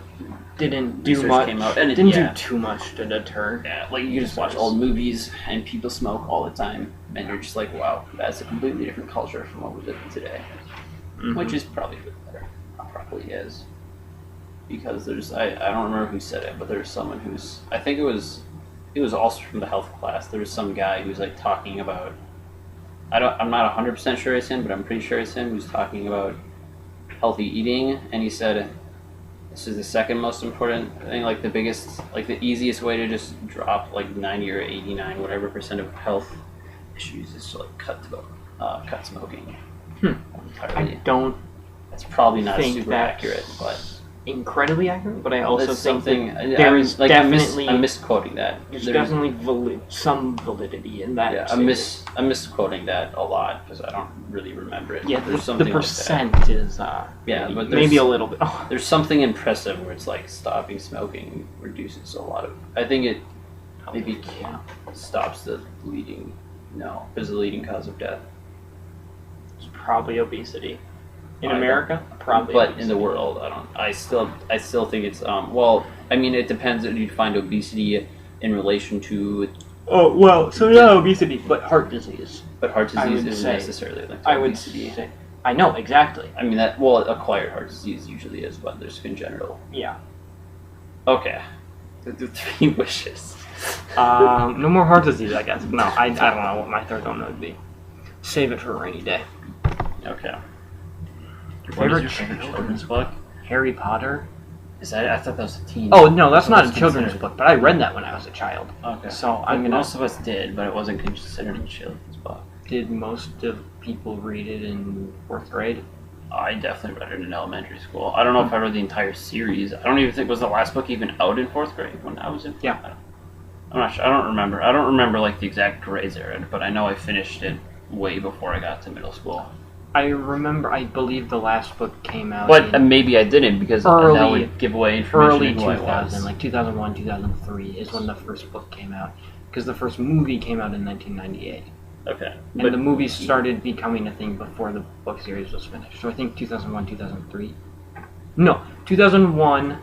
didn't do research much. came out. And Didn't do too much to deter. Yeah, you just watch old movies and people smoke all the time, and you're just like, wow, that's a completely different culture from what we live in today. Mhm. Which is probably good better. Probably is. Because there's, I don't remember who said it, but there's someone who's, I think it was also from the health class. There was some guy who's talking about, I'm not 100% sure it's him, but I'm pretty sure it's him, who's talking about healthy eating, and he said, this is the second most important thing, the biggest, the easiest way to just drop 90 or 89, whatever percent of health issues is to cut smoking. Entirely. I don't It's probably not think super that's accurate, but incredibly accurate, but I also that's think something. that there is definitely I'm misquoting that. there's definitely some validity in that. Yeah, I'm misquoting that a lot because I don't really remember it. Yeah, there's the something percent like that. is Yeah, but maybe a little bit. Oh, There's something impressive where it's stopping smoking reduces a lot of. I think it maybe stops the leading. No, is the leading cause of death. it's probably obesity. In I don't- America, probably. But obesity. in the world, I don't. I still think it's. Well, I mean, it depends. You find obesity in relation to Oh, well, so not obesity, but heart disease. But heart I disease would isn't say- necessarily linked to I would obesity. say. I know, exactly. I mean, that, well, acquired heart disease usually is, but there's congenital. Yeah. Okay. The 3 wishes. No more heart disease, I guess. No, I don't know what my third one would be. Save it for a rainy day. Okay. What is your favorite children's book? Harry Potter. Is that? I thought that was a teen. Oh, no, that's So not a that's children's considered- book, but I read that when I was a child. Okay. So I'm gonna... Most of us did, but it wasn't considered a children's book. Did most of people read it in 4th grade? I definitely read it in elementary school. I don't know if I read the entire series. I don't even think was the last book even out in 4th grade when I was in. Yeah. I'm not sure. I don't remember. I don't remember like the exact grades I read, but I know I finished it way before I got to middle school. I remember, I believe the last book came out But in maybe I didn't because that Early- would give away information early of who I 2000, was. like 2001, 2003 is when the first book came out. Because the first movie came out in 1998. Okay. And the movie started becoming a thing before the book series was finished. So I think 2001, 2003. No, 2001,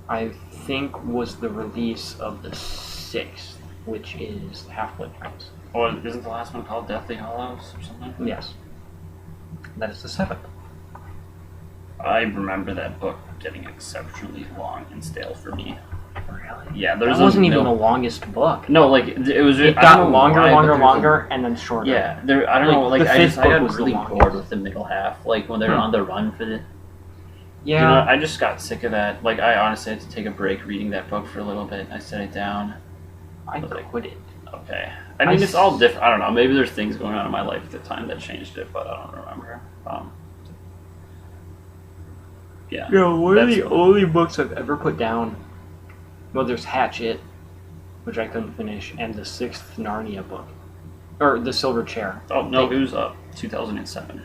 I think, was the release of the 6th, which is Half-Blood Prince. Or isn't the last one called Deathly Hallows or something? Yes. That is the 7th. I remember that book getting exceptionally long and stale for me. Really? Yeah, That there's wasn't even the longest book. No, like it was. It I got don't know longer, why, longer, but there's longer, and then shorter. Yeah, I don't know. Like the I fifth got book was the really longest. bored with the middle half. Like when they're on the run for the. Yeah. You know, I just got sick of that. Like I honestly had to take a break reading that book for a little bit. I set it down. I was like, quit it. Okay. I mean, it's all different. I don't know. Maybe there's things going on in my life at the time that changed it, but I don't remember. Yeah. One of that's the what- only books I've ever put down. Well, there's Hatchet, which I couldn't finish, and the 6th Narnia book, or the Silver Chair. Oh no, it was 2007.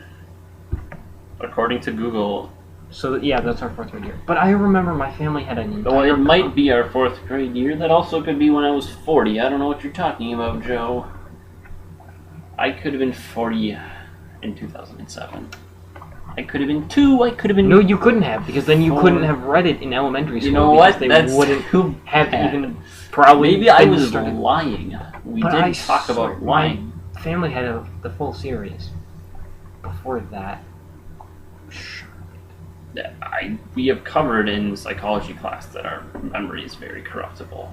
According to Google. So yeah, that's our 4th grade year. But I remember my family had an entire. Well, it might be our 4th grade year. That also could be when I was 40. I don't know what you're talking about, Joe. I could have been 40 in 2007. I could have been 2. I could have been. No, you couldn't have, because then you 4. couldn't have read it in elementary school. You know because what? They That's wouldn't too have bad. even probably. Maybe I been was started. lying. We But did I talk swear, about lying. My family had the full series. Before that. That we have covered in psychology class that our memory is very corruptible,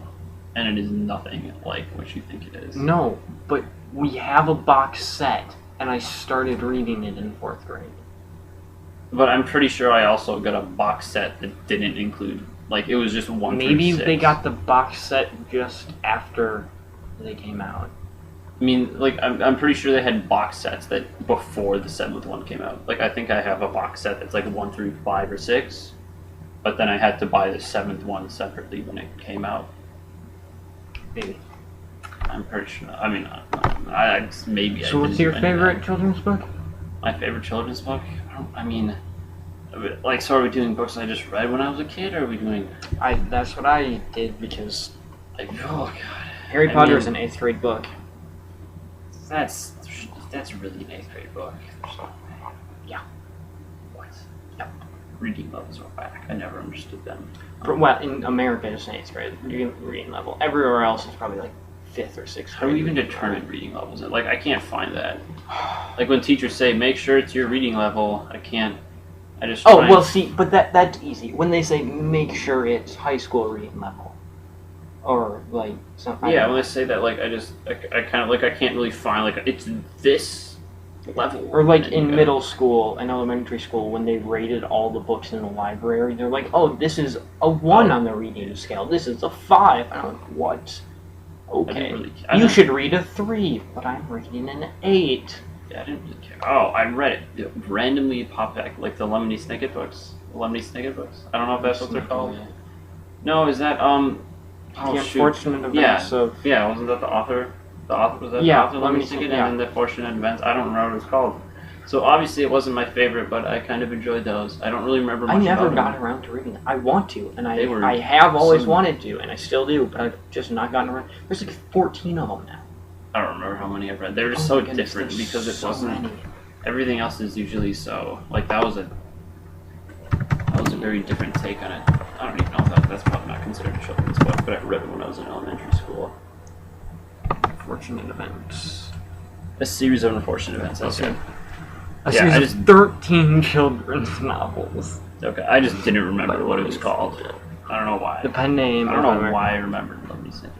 and it is nothing like what you think it is. No, but we have a box set, and I started reading it in 4th grade. But I'm pretty sure I also got a box set that didn't include, like, it was just 1 Maybe through 6. they got the box set just after they came out. I mean, like, I'm pretty sure they had box sets that before the 7th one came out. Like, I think I have a box set that's like 1 through 5 or 6, but then I had to buy the 7th one separately when it came out. Maybe. I'm pretty sure. I mean, maybe. So what's your favorite children's book? My favorite children's book? Like, so are we doing books I just read when I was a kid, or are we doing... That's what I did, because Like, oh, God. Harry Potter is an 8th grade book. That's really an 8th grade book. Yeah. What? Yep. Reading levels are whack. I never understood them. Well, in America, it's an 8th grade reading level. Everywhere else, it's probably like 5th or 6th grade. How do we even determine reading levels? Like, I can't find that. Like, when teachers say, make sure it's your reading level, I just Oh, try well, and- see, but that's easy. When they say, make sure it's high school reading level. Or, like, something. Yeah, when they say that, like, I kind of, like, I can't really find, like, it's this level. Or, like, And in you middle school and elementary school, when they rated all the books in the library, they're like, oh, this is a 1 on the reading scale. This is a 5. And I'm like, what? Okay. You should read a 3, but I'm reading an 8. Yeah, I didn't really care. Oh, I read it. It randomly popped back, like the Lemony Snicket books. The Lemony Snicket books? I don't know if that's what they're called. No, is that, The Unfortunate Events of... Yeah, wasn't that the author? The author was that Yeah, the author Lemony Snicket, yeah. and then the Fortunate Events. I don't remember what it's called. So obviously it wasn't my favorite, but I kind of enjoyed those. I don't really remember much I never about got them. around to reading them. I want to, and They were I have always some- wanted to, and I still do, but I've just not gotten around. There's like 14 of them now. I don't remember how many I've read. They were just Oh so my goodness, different there's because it so wasn't. many. Everything else is usually so. Like that was a very different take on it. I don't even know if that's probably not considered a children's book, but I read it when I was in elementary school. Unfortunate events. A series of unfortunate events. Okay. A series of 13 children's novels. Okay, I just didn't remember what it was called. I don't know why. The pen name. I don't know why I remembered Lovely Sentence.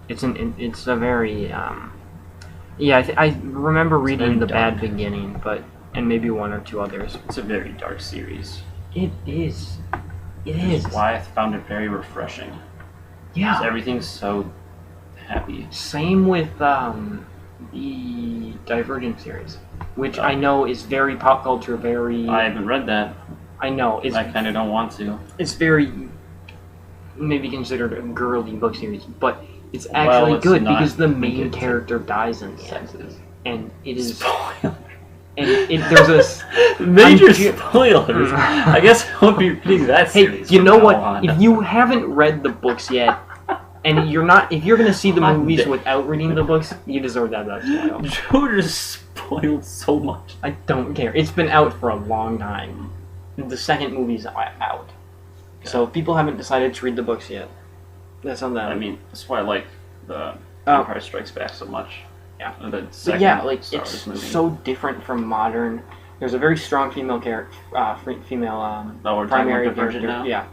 It's a very I remember reading The Bad Beginning, and maybe one or two others. It's a very dark series. It is. It is. That's why I found it very refreshing. Yeah. Because everything's so happy. Same with the Divergent series, which I know is very pop culture, very... I haven't read that. I know. I kind of don't want to. It's very... maybe considered a girly book series, but it's actually good because the main character dies in the end. And it is... Spoiler. And there's a... Major spoilers! I guess I won't be reading that series. Hey, you know what? If you haven't read the books yet, and if you're gonna see the movies without reading the books, you deserve that spoil. Joe just spoiled so much. I don't care. It's been out for a long time. The second movie's out. Okay. So if people haven't decided to read the books yet, that's on them. I mean, that's why I like the Empire Strikes Back so much. Yeah. The second it's movie. So different from modern. There's a very strong female character, primary character. Now? Yeah.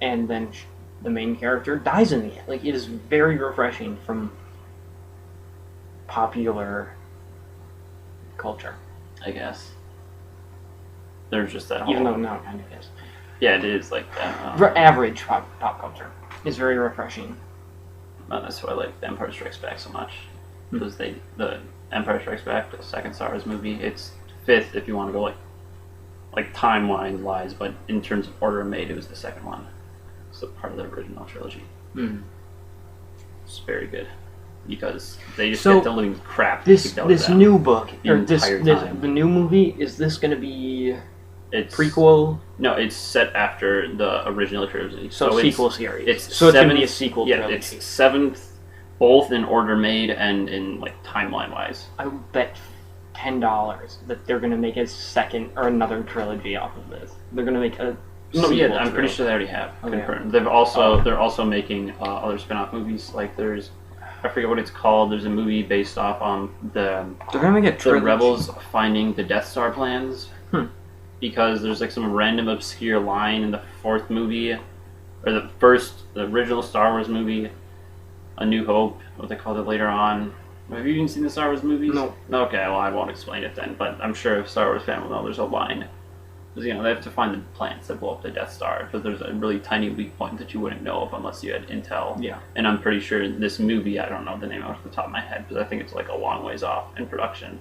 And then the main character dies in the end. Like, it is very refreshing from popular culture, I guess. There's just that whole... Even though, no, it kind of is. Yeah, it is like that. Average pop culture is very refreshing. That's why I like The Empire Strikes Back so much. Because the Empire Strikes Back, the second Star Wars movie, it's fifth if you want to go like timeline-wise, but in terms of order made, it was the second one. It's a part of the original trilogy. It's very good because they just get the living crap. This new book or the new movie, is this going to be prequel? No, it's set after the original trilogy. So sequel series. It's going to be a sequel trilogy. Yeah, it's seventh, both in order made and in like timeline-wise. I would bet $10 that they're going to make a second or another trilogy off of this. They're going to make a... No, yeah, I'm pretty sure they already have confirmed. They're also making other spin-off movies. Like there's, I forget what it's called. There's a movie based off on they're gonna make the rebels finding the Death Star plans. Because there's like some random obscure line in the fourth movie, or the original Star Wars movie, A New Hope. What they called it later on. Have you even seen the Star Wars movies? No. Okay, well I won't explain it then. But I'm sure if Star Wars fan will know, there's a line. Because, they have to find the plants that blow up the Death Star, because there's a really tiny weak point that you wouldn't know of unless you had intel. Yeah. And I'm pretty sure this movie, I don't know the name off the top of my head, because I think it's like a long ways off in production,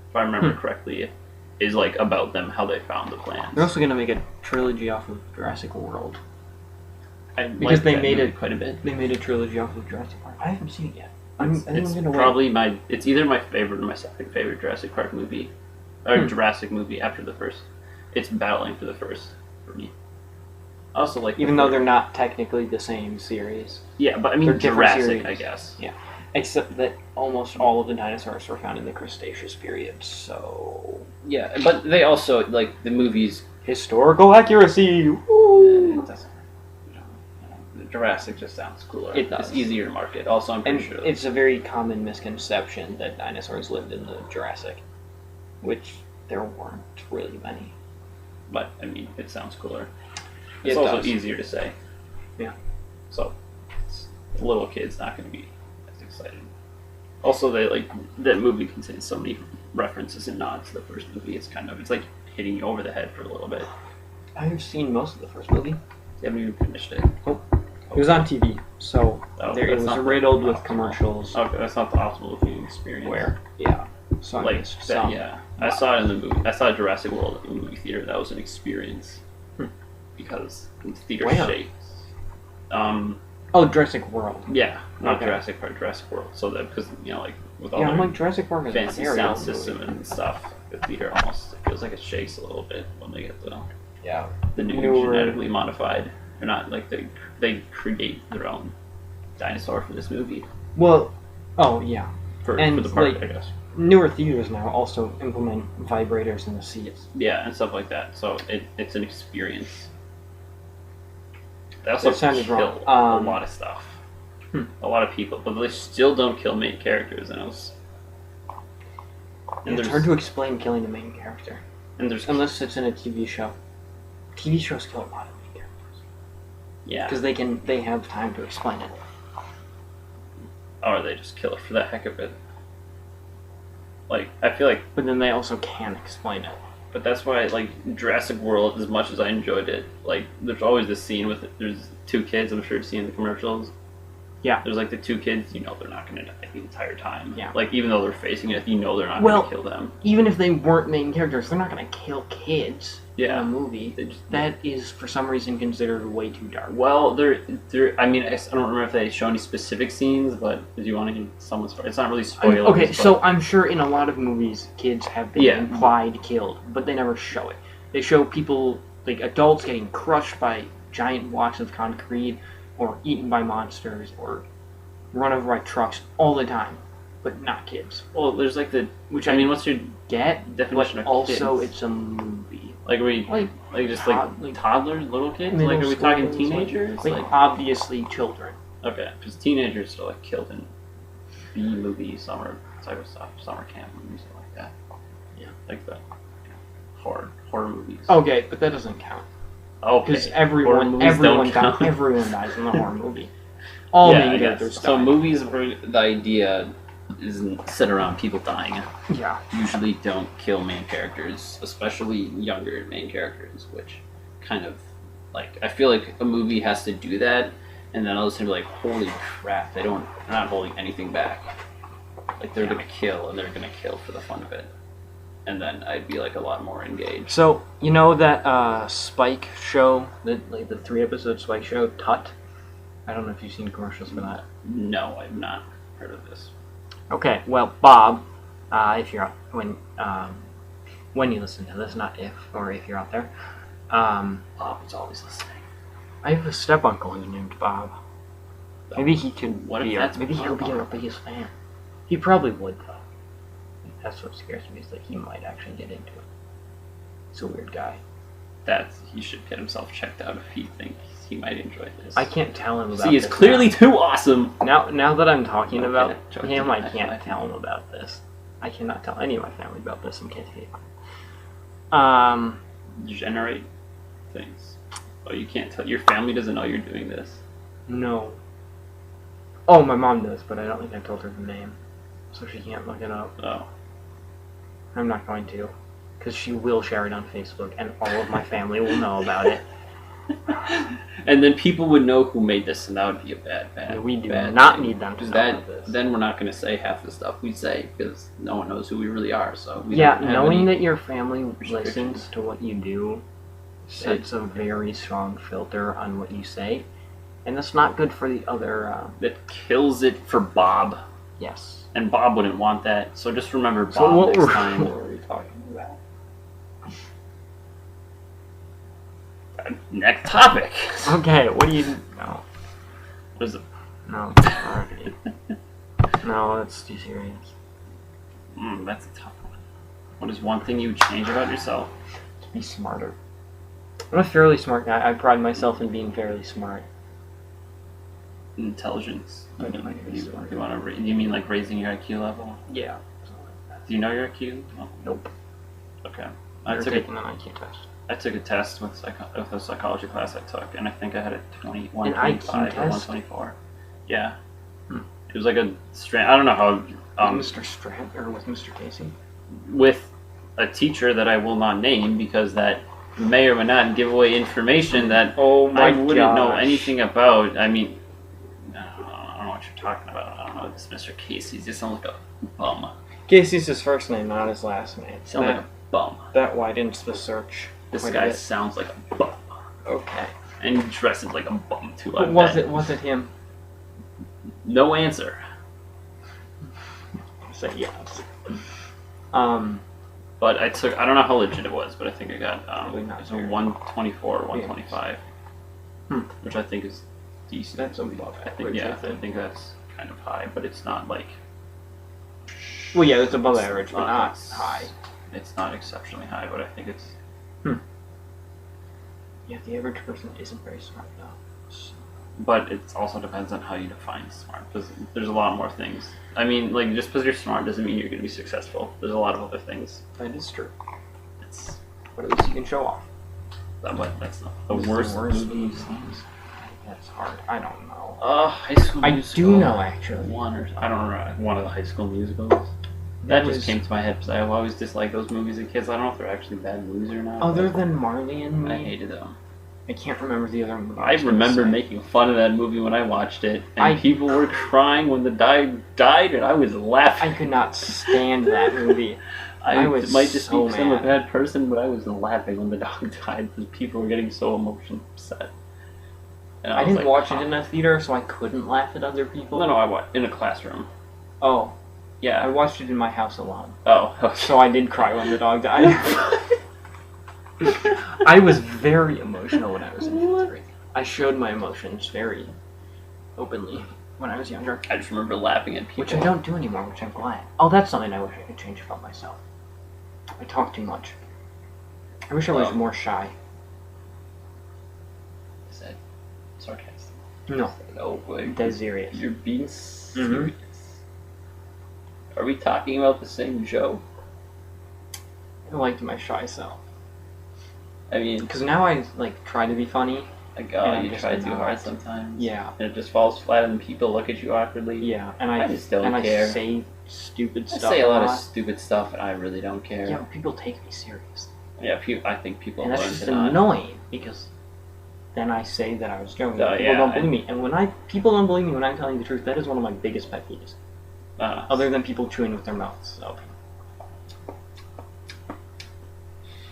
if I remember correctly, is like about them, how they found the plants. They're also going to make a trilogy off of Jurassic World. Because they made it quite a bit. They made a trilogy off of Jurassic Park. I haven't seen it yet. It's probably it's either my favorite or my second favorite Jurassic Park movie, or Jurassic movie after the first. It's battling for the first for me. I also like even though they're not technically the same series. Yeah, but I mean they're Jurassic, series. I guess. Yeah, except that almost all of the dinosaurs were found in the Cretaceous period. So yeah, but they also like the movies historical accuracy. Woo! Jurassic just sounds cooler. It does. It's easier to market. Also, I'm pretty sure it's a very common misconception that dinosaurs lived in the Jurassic, which there weren't really many. But, I mean, it sounds cooler. It's also easier to say. Yeah. So, the little kid's not going to be as excited. Also, that movie contains so many references and nods to the first movie. It's like hitting you over the head for a little bit. I've seen most of the first movie. You haven't even finished it. Oh. It was on TV, so it was riddled with commercials. Okay, that's not the optimal viewing experience. Where? Yeah. So yeah. I saw it in the movie. I saw Jurassic World in the movie theater. That was an experience. Because the theater shakes. Jurassic World. Yeah, not Jurassic Park, Jurassic World. So that, because, with all I'm like, Jurassic Park is fancy sound system and stuff, the theater almost, it feels like it shakes a little bit when they get the new genetically modified. They're not, like, they create their own dinosaur for this movie. Well, for the park, I guess. Newer theaters now also implement vibrators in the seats. Yeah, and stuff like that. So it's an experience. They also That sounded kill wrong. a lot of stuff. Hmm. A lot of people, but they still don't kill main characters, and It's hard to explain killing the main character. And there's unless it's in a TV show. TV shows kill a lot of main characters. Yeah. Because they have time to explain it. Or they just kill it for the heck of it. Like, I feel like... But then they also can explain it. But that's why, like, Jurassic World, as much as I enjoyed it, like, there's always this scene with... There's two kids, I'm sure you've seen the commercials. Yeah. There's, like, the two kids, you know they're not going to die the entire time. Yeah. Like, even though they're facing it, you know they're not going to kill them. Even if they weren't main characters, they're not going to kill kids in a movie. That is, for some reason, considered way too dark. Well, I mean, I don't remember if they show any specific scenes, but if you want to get someone's... It's not really spoilers. Okay, so I'm sure in a lot of movies, kids have been implied killed, but they never show it. They show people, like adults, getting crushed by giant blocks of concrete, or eaten by monsters, or run over by trucks all the time, but not kids. Well, there's like what's your definition of also kids? It's a movie. Like, like toddlers, little kids? Like, are we talking teenagers? Like, obviously children. Okay, because teenagers are like killed in B-movie summer type of stuff, summer camp movies, stuff like that. Yeah. Like the horror movies. Okay, but that doesn't count. Okay. Because everyone dies in the horror movie. All main characters die. So movies where the idea isn't set around people dying. Yeah. Usually don't kill main characters, especially younger main characters, which kind of, like, I feel like a movie has to do that, and then all of a sudden be like, holy crap, they're not holding anything back. Like, they're gonna kill, and they're gonna kill for the fun of it. And then I'd be like a lot more engaged. So, you know that Spike show, the 3-episode Spike show, Tut? I don't know if you've seen commercials for that. No, I've not heard of this. Okay, well, Bob, if you're when you listen to this, not if, or if you're out there, Bob is always listening. I have a step uncle named Bob. Maybe he could maybe he'll be our biggest fan. He probably would, though. That's what scares me, is that he might actually get into it. He's a weird guy. He should get himself checked out if he thinks he might enjoy this. I can't tell him about this. He is clearly too awesome! Now that I'm talking about him, I can't tell him about this. I cannot tell any of my family about this in case he... Generate things. Oh, you can't tell... Your family doesn't know you're doing this? No. Oh, my mom does, but I don't think I told her the name. So she can't look it up. Oh. I'm not going to. Because she will share it on Facebook, and all of my family will know about it. And then people would know who made this, and that would be a bad we do not need them to know about this. Then we're not going to say half the stuff we say, because no one knows who we really are. So knowing that your family listens to what you do sets a very strong filter on what you say, and that's not good for the other... That kills it for Bob. Yes. And Bob wouldn't want that, so just remember Bob next time. What were we talking about? Next topic. Okay, what do you... No. What is it? No. Alright. No, that's too serious. That's a tough one. What is one thing you would change about yourself? To be smarter. I'm a fairly smart guy. I pride myself in being fairly smart. Intelligence. You want to? You mean like raising your IQ level? Yeah. Do you know your IQ? Oh. Nope. Okay. I took an IQ test. I took a test with a psychology class I took, and I think I had a 21, an 25, IQ or test? 124. Yeah. It was like a I don't know how. Mr. Strat or with Mr. Casey? With a teacher that I will not name because that may or may not give away information that I wouldn't know anything about. I mean, I don't know what you're talking about. I don't know this Mr. Casey. He just sounds like a bum. Casey's his first name, not his last name. Sounds like a bum. That widens the search. This guy sounds like a bum. Okay. And he dresses like a bum too. But was it him? No answer. Say yes. But I don't know how legit it was, but I think I got it was a 124 or 125, which I think is decent. That's above average. I think that's kind of high, but it's not like. Well, yeah, it's above average, but not high. It's not exceptionally high, but I think it's. Yeah, the average person isn't very smart, though. But it also depends on how you define smart, because there's a lot more things. I mean, like, just because you're smart doesn't mean you're going to be successful. There's a lot of other things. That is true. It's But at least you can show off. that's not the What's the worst worst movie you've seen. That's hard. I don't know. High School I Musical. do know, actually. I don't remember one of the High School Musicals. That just came to my head because I always disliked those movies as kids. I don't know if they're actually bad movies or not. Other than Marley and Me, I hated them. I can't remember the other movie. I remember making fun of that movie when I watched it, and people were crying when the dog died, and I was laughing. I could not stand that movie. I was might just so be I'm a mad. bad person, but I was laughing when the dog died because people were getting so emotionally upset. And I was didn't watch it in a theater, so I couldn't laugh at other people. No, I watched in a classroom. Oh, Yeah. I watched it in my house alone. Oh, okay. So I did cry when the dog died. I was very emotional when I was in 5th grade. I showed my emotions very openly when I was younger. I just remember laughing at people. Which I don't do anymore, which I'm glad. Oh, that's something I wish I could change about myself. I talk too much. I wish I was more shy. Is that sarcastic? No. No way. Dead serious. You're being serious. Are we talking about the same Joe? I liked my shy self. I mean, Because now I, try to be funny. like, and you I'm try just too not. hard sometimes. Yeah. And it just falls flat and people look at you awkwardly. Yeah, and I just don't care. I say stupid I stuff. say a lot of stupid stuff and I really don't care. Yeah, people take me serious. Yeah, I think people And that's learn just to not. annoying, because then I say that I was joking. Oh, People yeah, don't believe me. And when people don't believe me when I'm telling the truth, that is one of my biggest pet peeves. Other than people chewing with their mouths. So.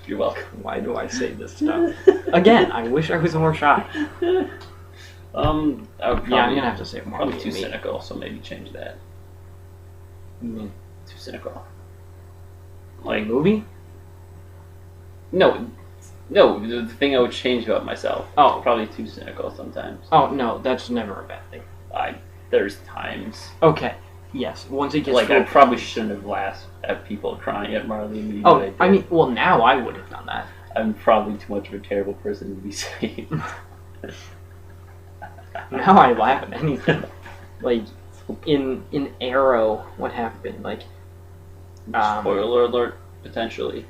You're welcome. Why do I say this stuff? Again, I wish I was more shy. I would probably, Yeah, I'm gonna have to say more. Probably too cynical, so maybe change that. Mm. Too cynical. Like movie? No, the thing I would change about myself. Oh. Probably too cynical sometimes. Oh no, that's never a bad thing. There's times. Okay. Yes. Once it gets Like, to I probably shouldn't have laughed at people crying at Marley and Me. Oh, but I mean, well, now I would have done that. I'm probably too much of a terrible person to be saved. Now I laugh at anything. Like, in Arrow, what happened? Like, Spoiler alert, potentially.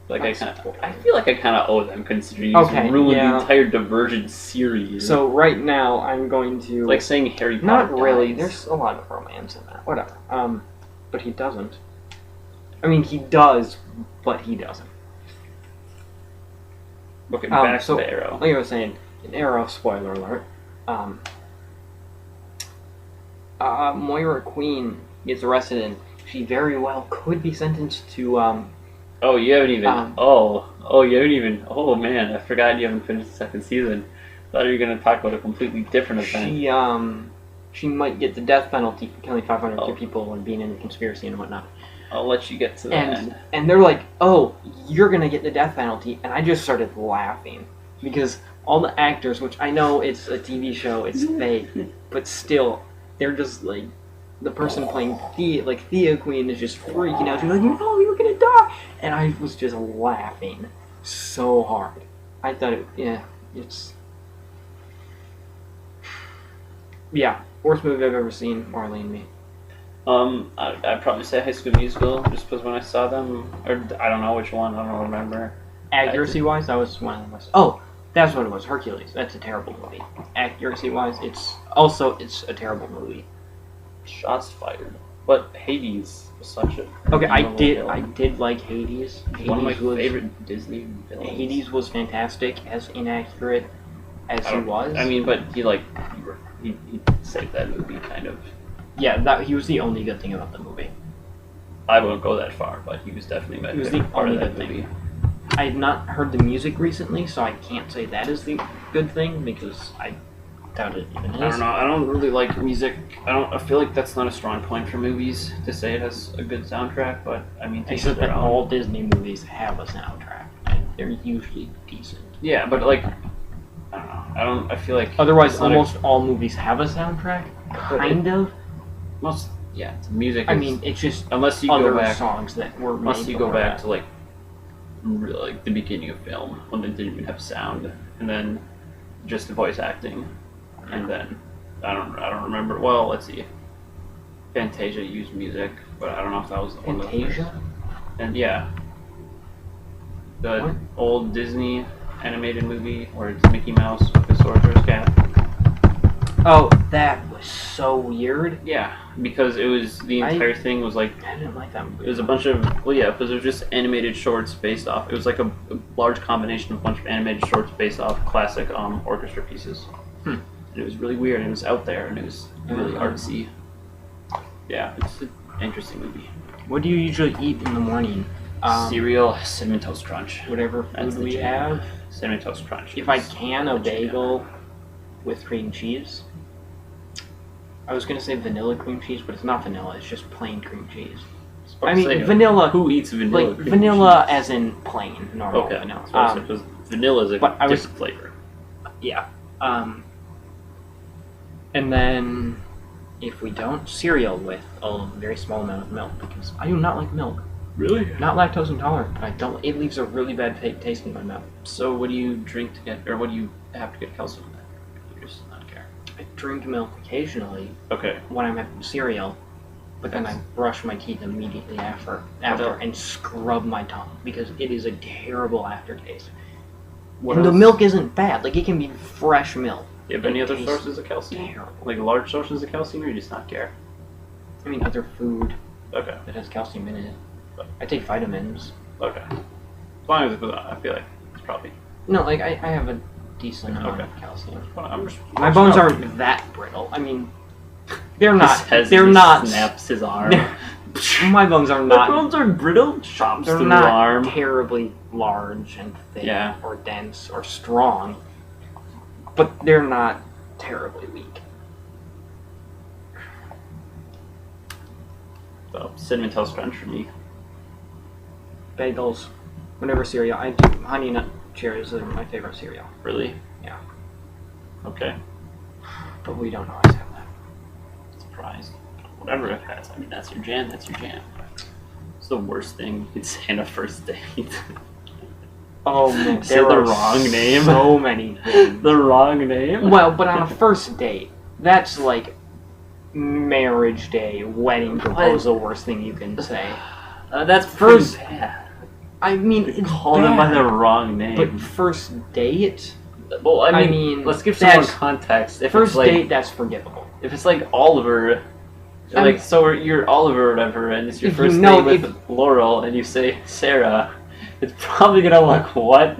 Like, I Spoiler. feel like I kind of owe them, considering you Okay, ruined yeah. the entire Divergent series. So right now I'm going to like saying Harry Potter not really. dies. There's a lot of romance in that. Whatever. But he doesn't. I mean, he does, but he doesn't. Okay, back so, to Arrow. Like I was saying, in Arrow, spoiler alert. Moira Queen gets arrested, and she very well could be sentenced to Oh, you haven't even. You haven't even. Oh man, I forgot you haven't finished the second season. Thought you were gonna talk about a completely different event. She might get the death penalty for killing 500 people and being in a conspiracy and whatnot. I'll let you get to that. And they're like, "Oh, you're gonna get the death penalty," and I just started laughing because all the actors, which I know it's a TV show, it's fake, but still, they're just like. The person playing Thea Queen is just freaking out. She's like, "No, you're gonna die!" And I was just laughing so hard. I thought it's worst movie I've ever seen. Marley and Me. I'd probably say High School Musical, just because when I saw them, or I don't know which one, I don't remember. Accuracy-wise, that was one of the most. Oh, that's what it was. Hercules. That's a terrible movie. Accuracy-wise, it's a terrible movie. Shots fired. But Hades was such a... Okay, I film. did like Hades. One of my favorite Disney villains. Hades was fantastic, as inaccurate as he was. I mean, but he saved that movie, kind of. Yeah, he was the only good thing about the movie. I won't go that far, but he was definitely my favorite part of that movie. I have not heard the music recently, so I can't say that is the good thing, because I doubt it even is. I don't know. I don't really like music. I feel like that's not a strong point for movies to say it has a good soundtrack. But I mean, except that all Disney movies have a soundtrack, and they're usually decent. Yeah, but like, I don't know. I feel like otherwise, almost all movies have a soundtrack. Kind of. It's music. I mean, it's just unless you other go back, songs that were. Unless you go back to like the beginning of film when they didn't even have sound, and then just voice acting, and then I don't remember. Well, let's see. Fantasia used music, but I don't know if that was one of the first. Fantasia? And yeah, the What? old Disney animated movie where it's Mickey Mouse with the sorcerer's cat. Oh, that was so weird. Yeah, because it was the entire thing was like I didn't like that movie. it was a bunch of because it was just animated shorts based off. It was like a large combination of a bunch of animated shorts based off classic orchestra pieces. And it was really weird. And it was out there, and it was really artsy. Yeah, it's an interesting movie. What do you usually eat in the morning? Cereal, Cinnamon Toast Crunch. Whatever food we have. Cinnamon Toast Crunch. If I can, a bagel with cream cheese. I was gonna say vanilla cream cheese, but it's not vanilla. It's just plain cream cheese. I mean, vanilla. Who eats vanilla? Like vanilla, as in plain, normal vanilla. Because vanilla is a different flavor. Yeah. And then, if we don't, cereal with a very small amount of milk, because I do not like milk. Really? Not lactose intolerant, but I don't. It leaves a really bad taste in my mouth. So what do you drink to get, or what do you have to get calcium? You just not care. I drink milk occasionally. Okay. When I'm having cereal, but then I brush my teeth immediately after and scrub my tongue because it is a terrible aftertaste. And the milk isn't bad. Like, it can be fresh milk. Do you have any other sources of calcium? Terrible. Like large sources of calcium, or you just not care? I mean, other food Okay. that has calcium in it. I take vitamins. Okay. As long as it's, I feel like it's probably. No, like, I have a decent amount of calcium. I'm just My bones aren't that brittle. I mean, they're not. They're he not. Snaps his arm. My bones are My not. bones are brittle. Chops They're through not the arm. terribly large and thick Yeah. or dense or strong, but they're not terribly weak. So Cinnamon Toast Crunch for me. Bagels, whatever cereal. I do. Honey Nut Cheerios are my favorite cereal, Really? Yeah. Okay. but we don't always have that. Surprised. Whatever it has. I mean, that's your jam. That's your jam. It's the worst thing you could say on a first date. Oh man, Say the wrong name. So many things. The wrong name? Well, but on a first date, that's like marriage day, wedding proposal, worst thing you can say. That's First- pretty bad. I mean, it's Call them by bad, the wrong name. but first date? Well, I mean, let's give some more that's- context. If First it's like, date, that's forgivable. if it's like Oliver, like, so you're Oliver or whatever, and it's your If first you know- date with Laurel, and you say Sarah, it's probably gonna look what?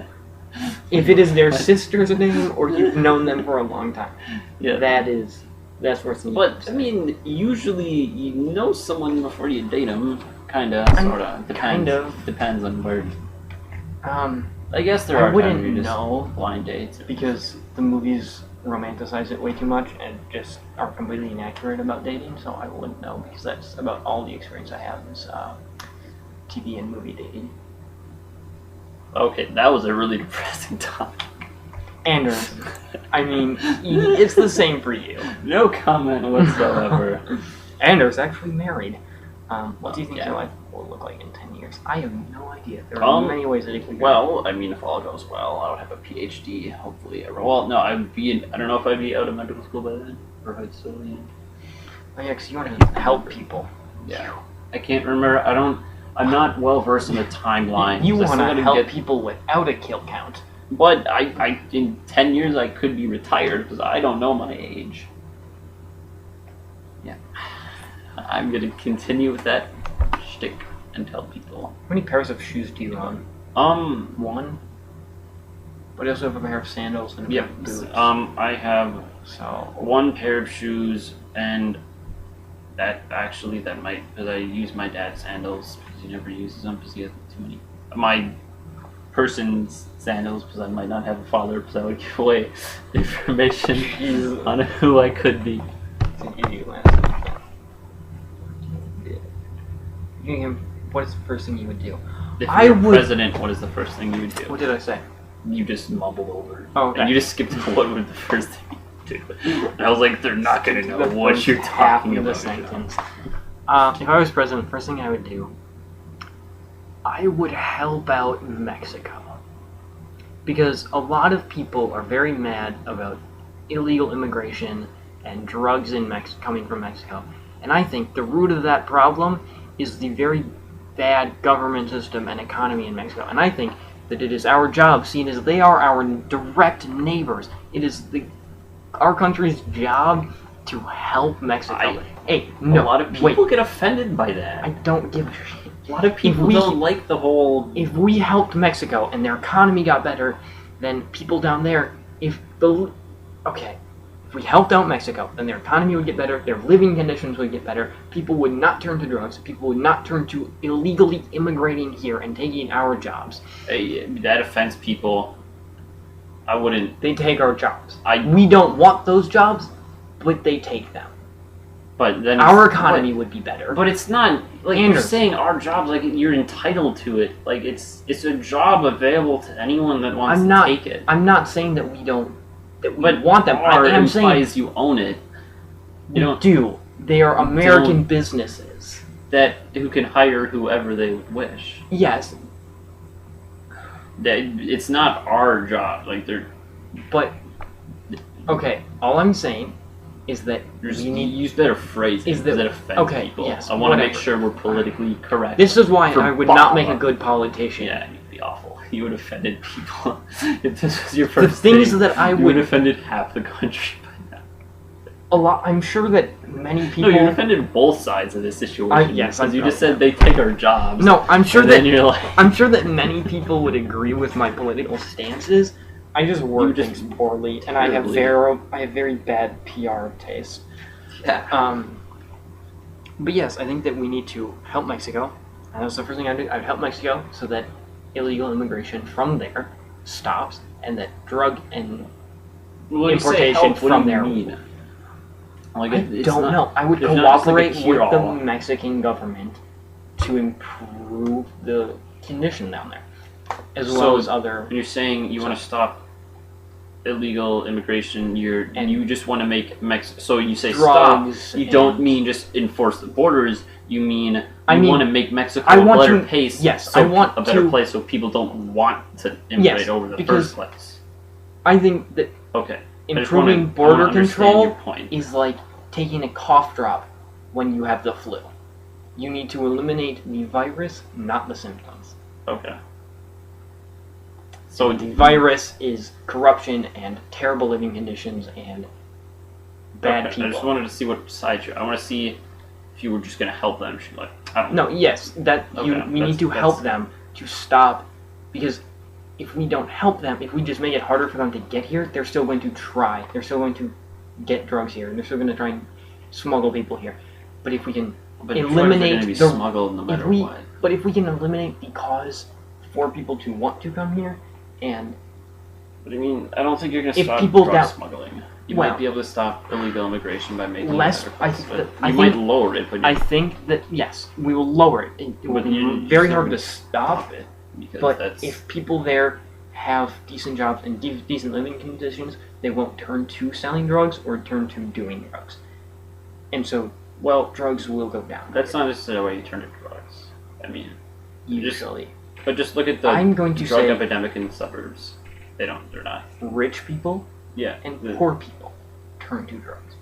If it is their sister's name or you've known them for a long time, Yeah. that's worse than you But, can I say. mean, usually you know someone before you date them. Kinda, sorta. Depends. Kind of. Depends on where. I guess there I are times wouldn't where you just know blind dates. because the movies romanticize it way too much and just are completely inaccurate about dating, so I wouldn't know because that's about all the experience I have is TV and movie dating. Okay, that was a really depressing topic. Anders, I mean, it's the same for you. No comment whatsoever. Anders actually married. What do you think Yeah. your life will look like in 10 years? I have no idea. There are many ways that it can go. Well, I mean, if all goes well, I would have a PhD, hopefully. Well, no, I don't know if I'd be out of medical school by then, or if I'd still be in. Oh, yeah, because you want to help people. Yeah. I can't remember, I'm not well versed in the timeline. You 'cause I want still to gotta help get- people without a kill count. But in 10 years, I could be retired because I don't know my age. Yeah. I'm going to continue with that shtick and tell people. How many pairs of shoes do you own? One? But I also have a pair of sandals and a pair Yep. of boots. I have So, one pair of shoes, and that might, because I use my dad's sandals because he never uses them because he has too many. My person's sandals because I might not have a father because I would give away information on who I could be. What is the first thing you would do? If I you're would- president, what is the first thing you would do? What did I say? You just mumbled over. Oh, okay. And you just skipped to what would the first thing you would do. And I was like, they're not going to know The what first you're half talking of the about. sentence. If I was president, first thing I would do, I would help out Mexico. because a lot of people are very mad about illegal immigration and drugs coming from Mexico. And I think the root of that problem is the very bad government system and economy in Mexico. And I think that it is our job, seeing as they are our direct neighbors, it is our country's job to help Mexico. A lot of people get offended by that. I don't give a shit. A lot of people don't like the whole... If we helped Mexico and their economy got better, then people down there, if we helped out Mexico, then their economy would get better, their living conditions would get better, people would not turn to drugs, people would not turn to illegally immigrating here and taking our jobs. That offends people. I wouldn't... They take our jobs. We don't want those jobs, but they take them. But then our economy would be better. But it's not like you're saying our jobs like you're entitled to it. Like it's a job available to anyone that wants to take it. I'm not saying that we don't want them. I'm saying you own it. You do. They are American businesses who can hire whoever they wish. Yes. It's not our job. Like they're. But okay, all I'm saying is that you need to use better phrasing that offend people. Yes, I want to make sure we're politically correct. This is why I would not make a good politician. Yeah, you'd be awful. You would have offended people if this was your first thing. The things that I would have offended half the country by now. A lot. I'm sure that many people. No, you offended both sides of this situation. Yes, because you just said they take our jobs. No, I'm sure that I'm sure that many people would agree with my political stances. I just word things poorly, and I have very bad PR taste. Yeah. But yes, I think that we need to help Mexico. And that's the first thing I'd do. I'd help Mexico so that illegal immigration from there stops, and that drug and importation from there. Like I don't know. I would cooperate with the Mexican government to improve the condition down there, as well as other. You're saying you want to stop illegal immigration, you just want to make Mexico. So you say stop. You don't mean just enforce the borders. You mean want to make Mexico a better place. Yes, I want a better place so people don't want to immigrate over the first place. I think that improving border control is like taking a cough drop when you have the flu. You need to eliminate the virus, not the symptoms. Okay. So the virus is corruption and terrible living conditions and bad people. I just wanted to see what side I want to see if you were just going to help them. Like, I don't know. No, yes, we need to help them to stop, because if we don't help them, if we just make it harder for them to get here, they're still going to try. They're still going to get drugs here, and they're still going to try and smuggle people here. But if we can eliminate smuggled no matter what. But if we can eliminate the cause for people to want to come here. But I mean, I don't think you're going to stop drug smuggling. You might be able to stop illegal immigration by making less. It better. You might lower it, but I think that yes, we will lower it. It will be very hard to stop it. But if people there have decent jobs and decent living conditions, they won't turn to selling drugs or turn to doing drugs. And so, drugs will go down. That's not necessarily why you turn to drugs. I mean, usually. But just look at the drug epidemic in the suburbs. They're not. Rich people and poor people turn to drugs.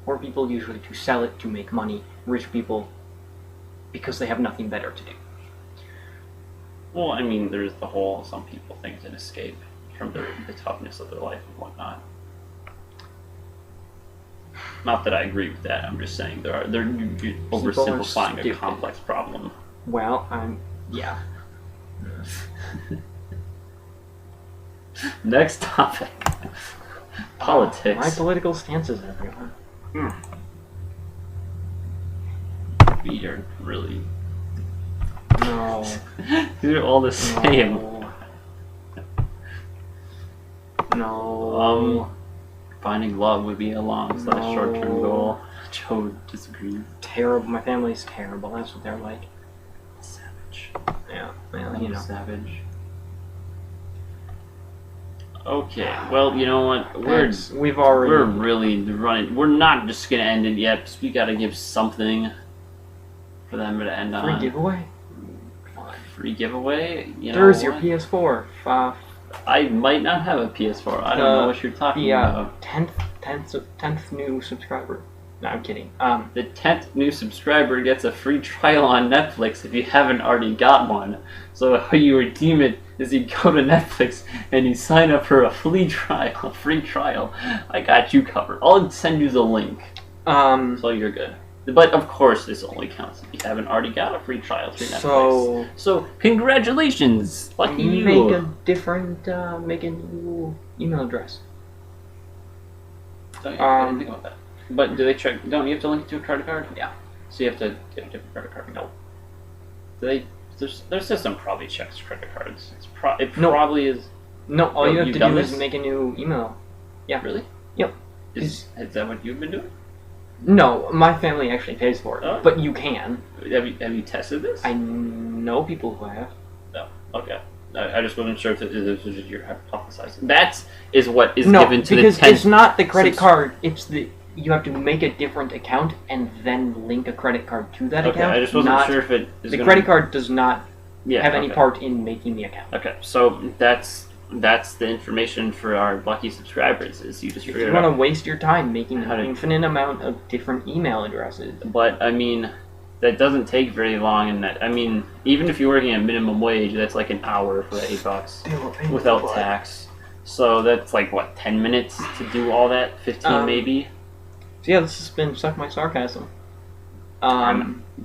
Poor people usually to sell it, to make money. Rich people, because they have nothing better to do. Well, I mean, there's the whole, some people think it's an escape from the toughness of their life and whatnot. Not that I agree with that, I'm just saying they're oversimplifying a complex problem. Well, yeah. Next topic. Politics. My political stances, everyone. We are really... No. They're all the same. No. Finding love would be a long/short-term goal. Joe disagrees. Terrible. My family's terrible. That's what they're like. Savage. Yeah. Well, savage. Okay. Well, you know what? We're really running. We're not just gonna end it yet, because we gotta give something for them to end on. Free giveaway. Free giveaway. There's your PS4. I might not have a PS4. I don't know what you're talking about. 10th new subscriber. No, I'm kidding. The 10th new subscriber gets a free trial on Netflix if you haven't already got one. So how you redeem it is you go to Netflix and you sign up for a free trial. I got you covered. I'll send you the link. So you're good. But of course, this only counts if you haven't already got a free trial through Netflix. So congratulations, lucky you. Make a different, make a new email address. Oh, yeah, I didn't think about that. But do they check? Don't you have to link it to a credit card? Yeah. So you have to get a different credit card. No. Do they? Their system probably checks credit cards. It probably is. No, all you have to do is make a new email. Yeah. Really? Yep. Is that what you've been doing? No, my family actually pays for it, but you can. Have you tested this? I know people who have. No. Okay. I just wasn't sure if this was just your hypothesizing. That is what is given to the 10th. Because it's not the credit card. It's the you have to make a different account and then link a credit card to that account. I just wasn't sure if it is the credit card does not have any part in making the account. Okay, so that's the information for our lucky subscribers. Is you just if you want to waste your time making an infinite amount of different email addresses. But I mean, that doesn't take very long, and that I mean, even if you're working at minimum wage, that's like an hour for $8 without tax. So that's like what, 10 minutes to do all that? 15 maybe. So yeah, this has been Suck My Sarcasm.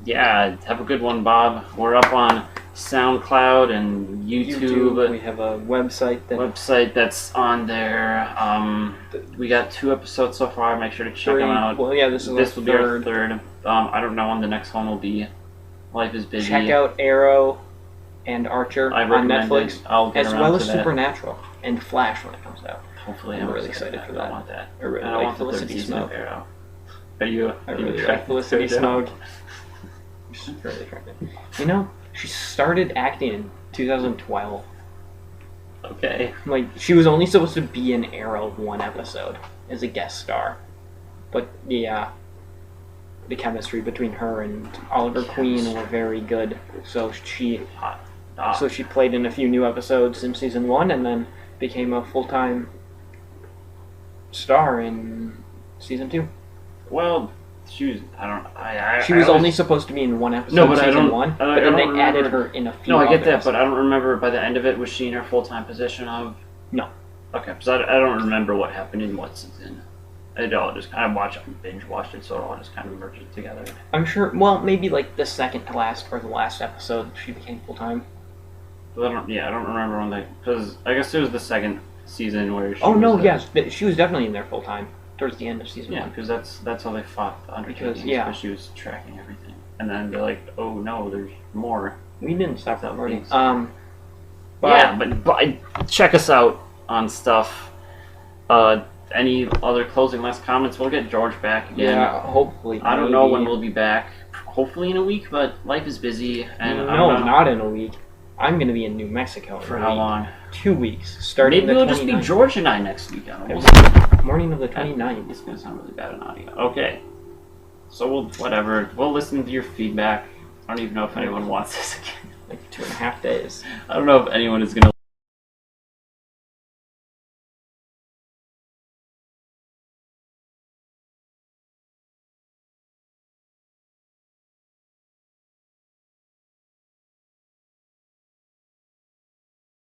Yeah, have a good one, Bob. We're up on SoundCloud and YouTube. We have a website that's on there. We got 2 episodes so far. Make sure to check them out. Well, yeah, this will be our third. I don't know when the next one will be. Life is busy. Check out Arrow and Archer on Netflix, as well as Supernatural and Flash when it comes out. Hopefully, I'm really excited for that. I want that. I really like Felicity Smoke. I really like Felicity Smoke. She's really attractive. You know, she started acting in 2012. Okay. Like, she was only supposed to be in Arrow 1 episode as a guest star. But, yeah, the chemistry between her and Oliver Queen were very good. So she played in a few new episodes in season 1 and then became a full-time star in season 2. Well, she was. She was only supposed to be in 1 episode of season 1, but then they added her in a few. No, I get that, but I don't remember by the end of it. Was she in her full-time position of? No. Okay, because I don't remember what happened in what season. It all just kind of binge watched it, so it all just kind of merged together. I'm sure. Well, maybe like the second to last or the last episode, she became full-time. But I don't remember when because I guess it was the second season where she. Oh no! Yes, she was definitely in there full-time towards the end of season 1. Yeah, because that's how they fought the Undertakings. Because she was tracking everything, and then they're like, "Oh no, there's more." We didn't stop that already. But check us out on stuff. Any other closing last comments? We'll get George back again. Yeah, hopefully. I don't know when we'll be back. Hopefully in a week, but life is busy. And no, not in a week. I'm going to be in New Mexico. For how long? 2 weeks. Starting Maybe it'll just be George and I next week. Morning of the 29th. It's going to sound really bad in audio. Okay. So we'll listen to your feedback. I don't even know if anyone wants this again. Like 2.5 days. I don't know if anyone is going to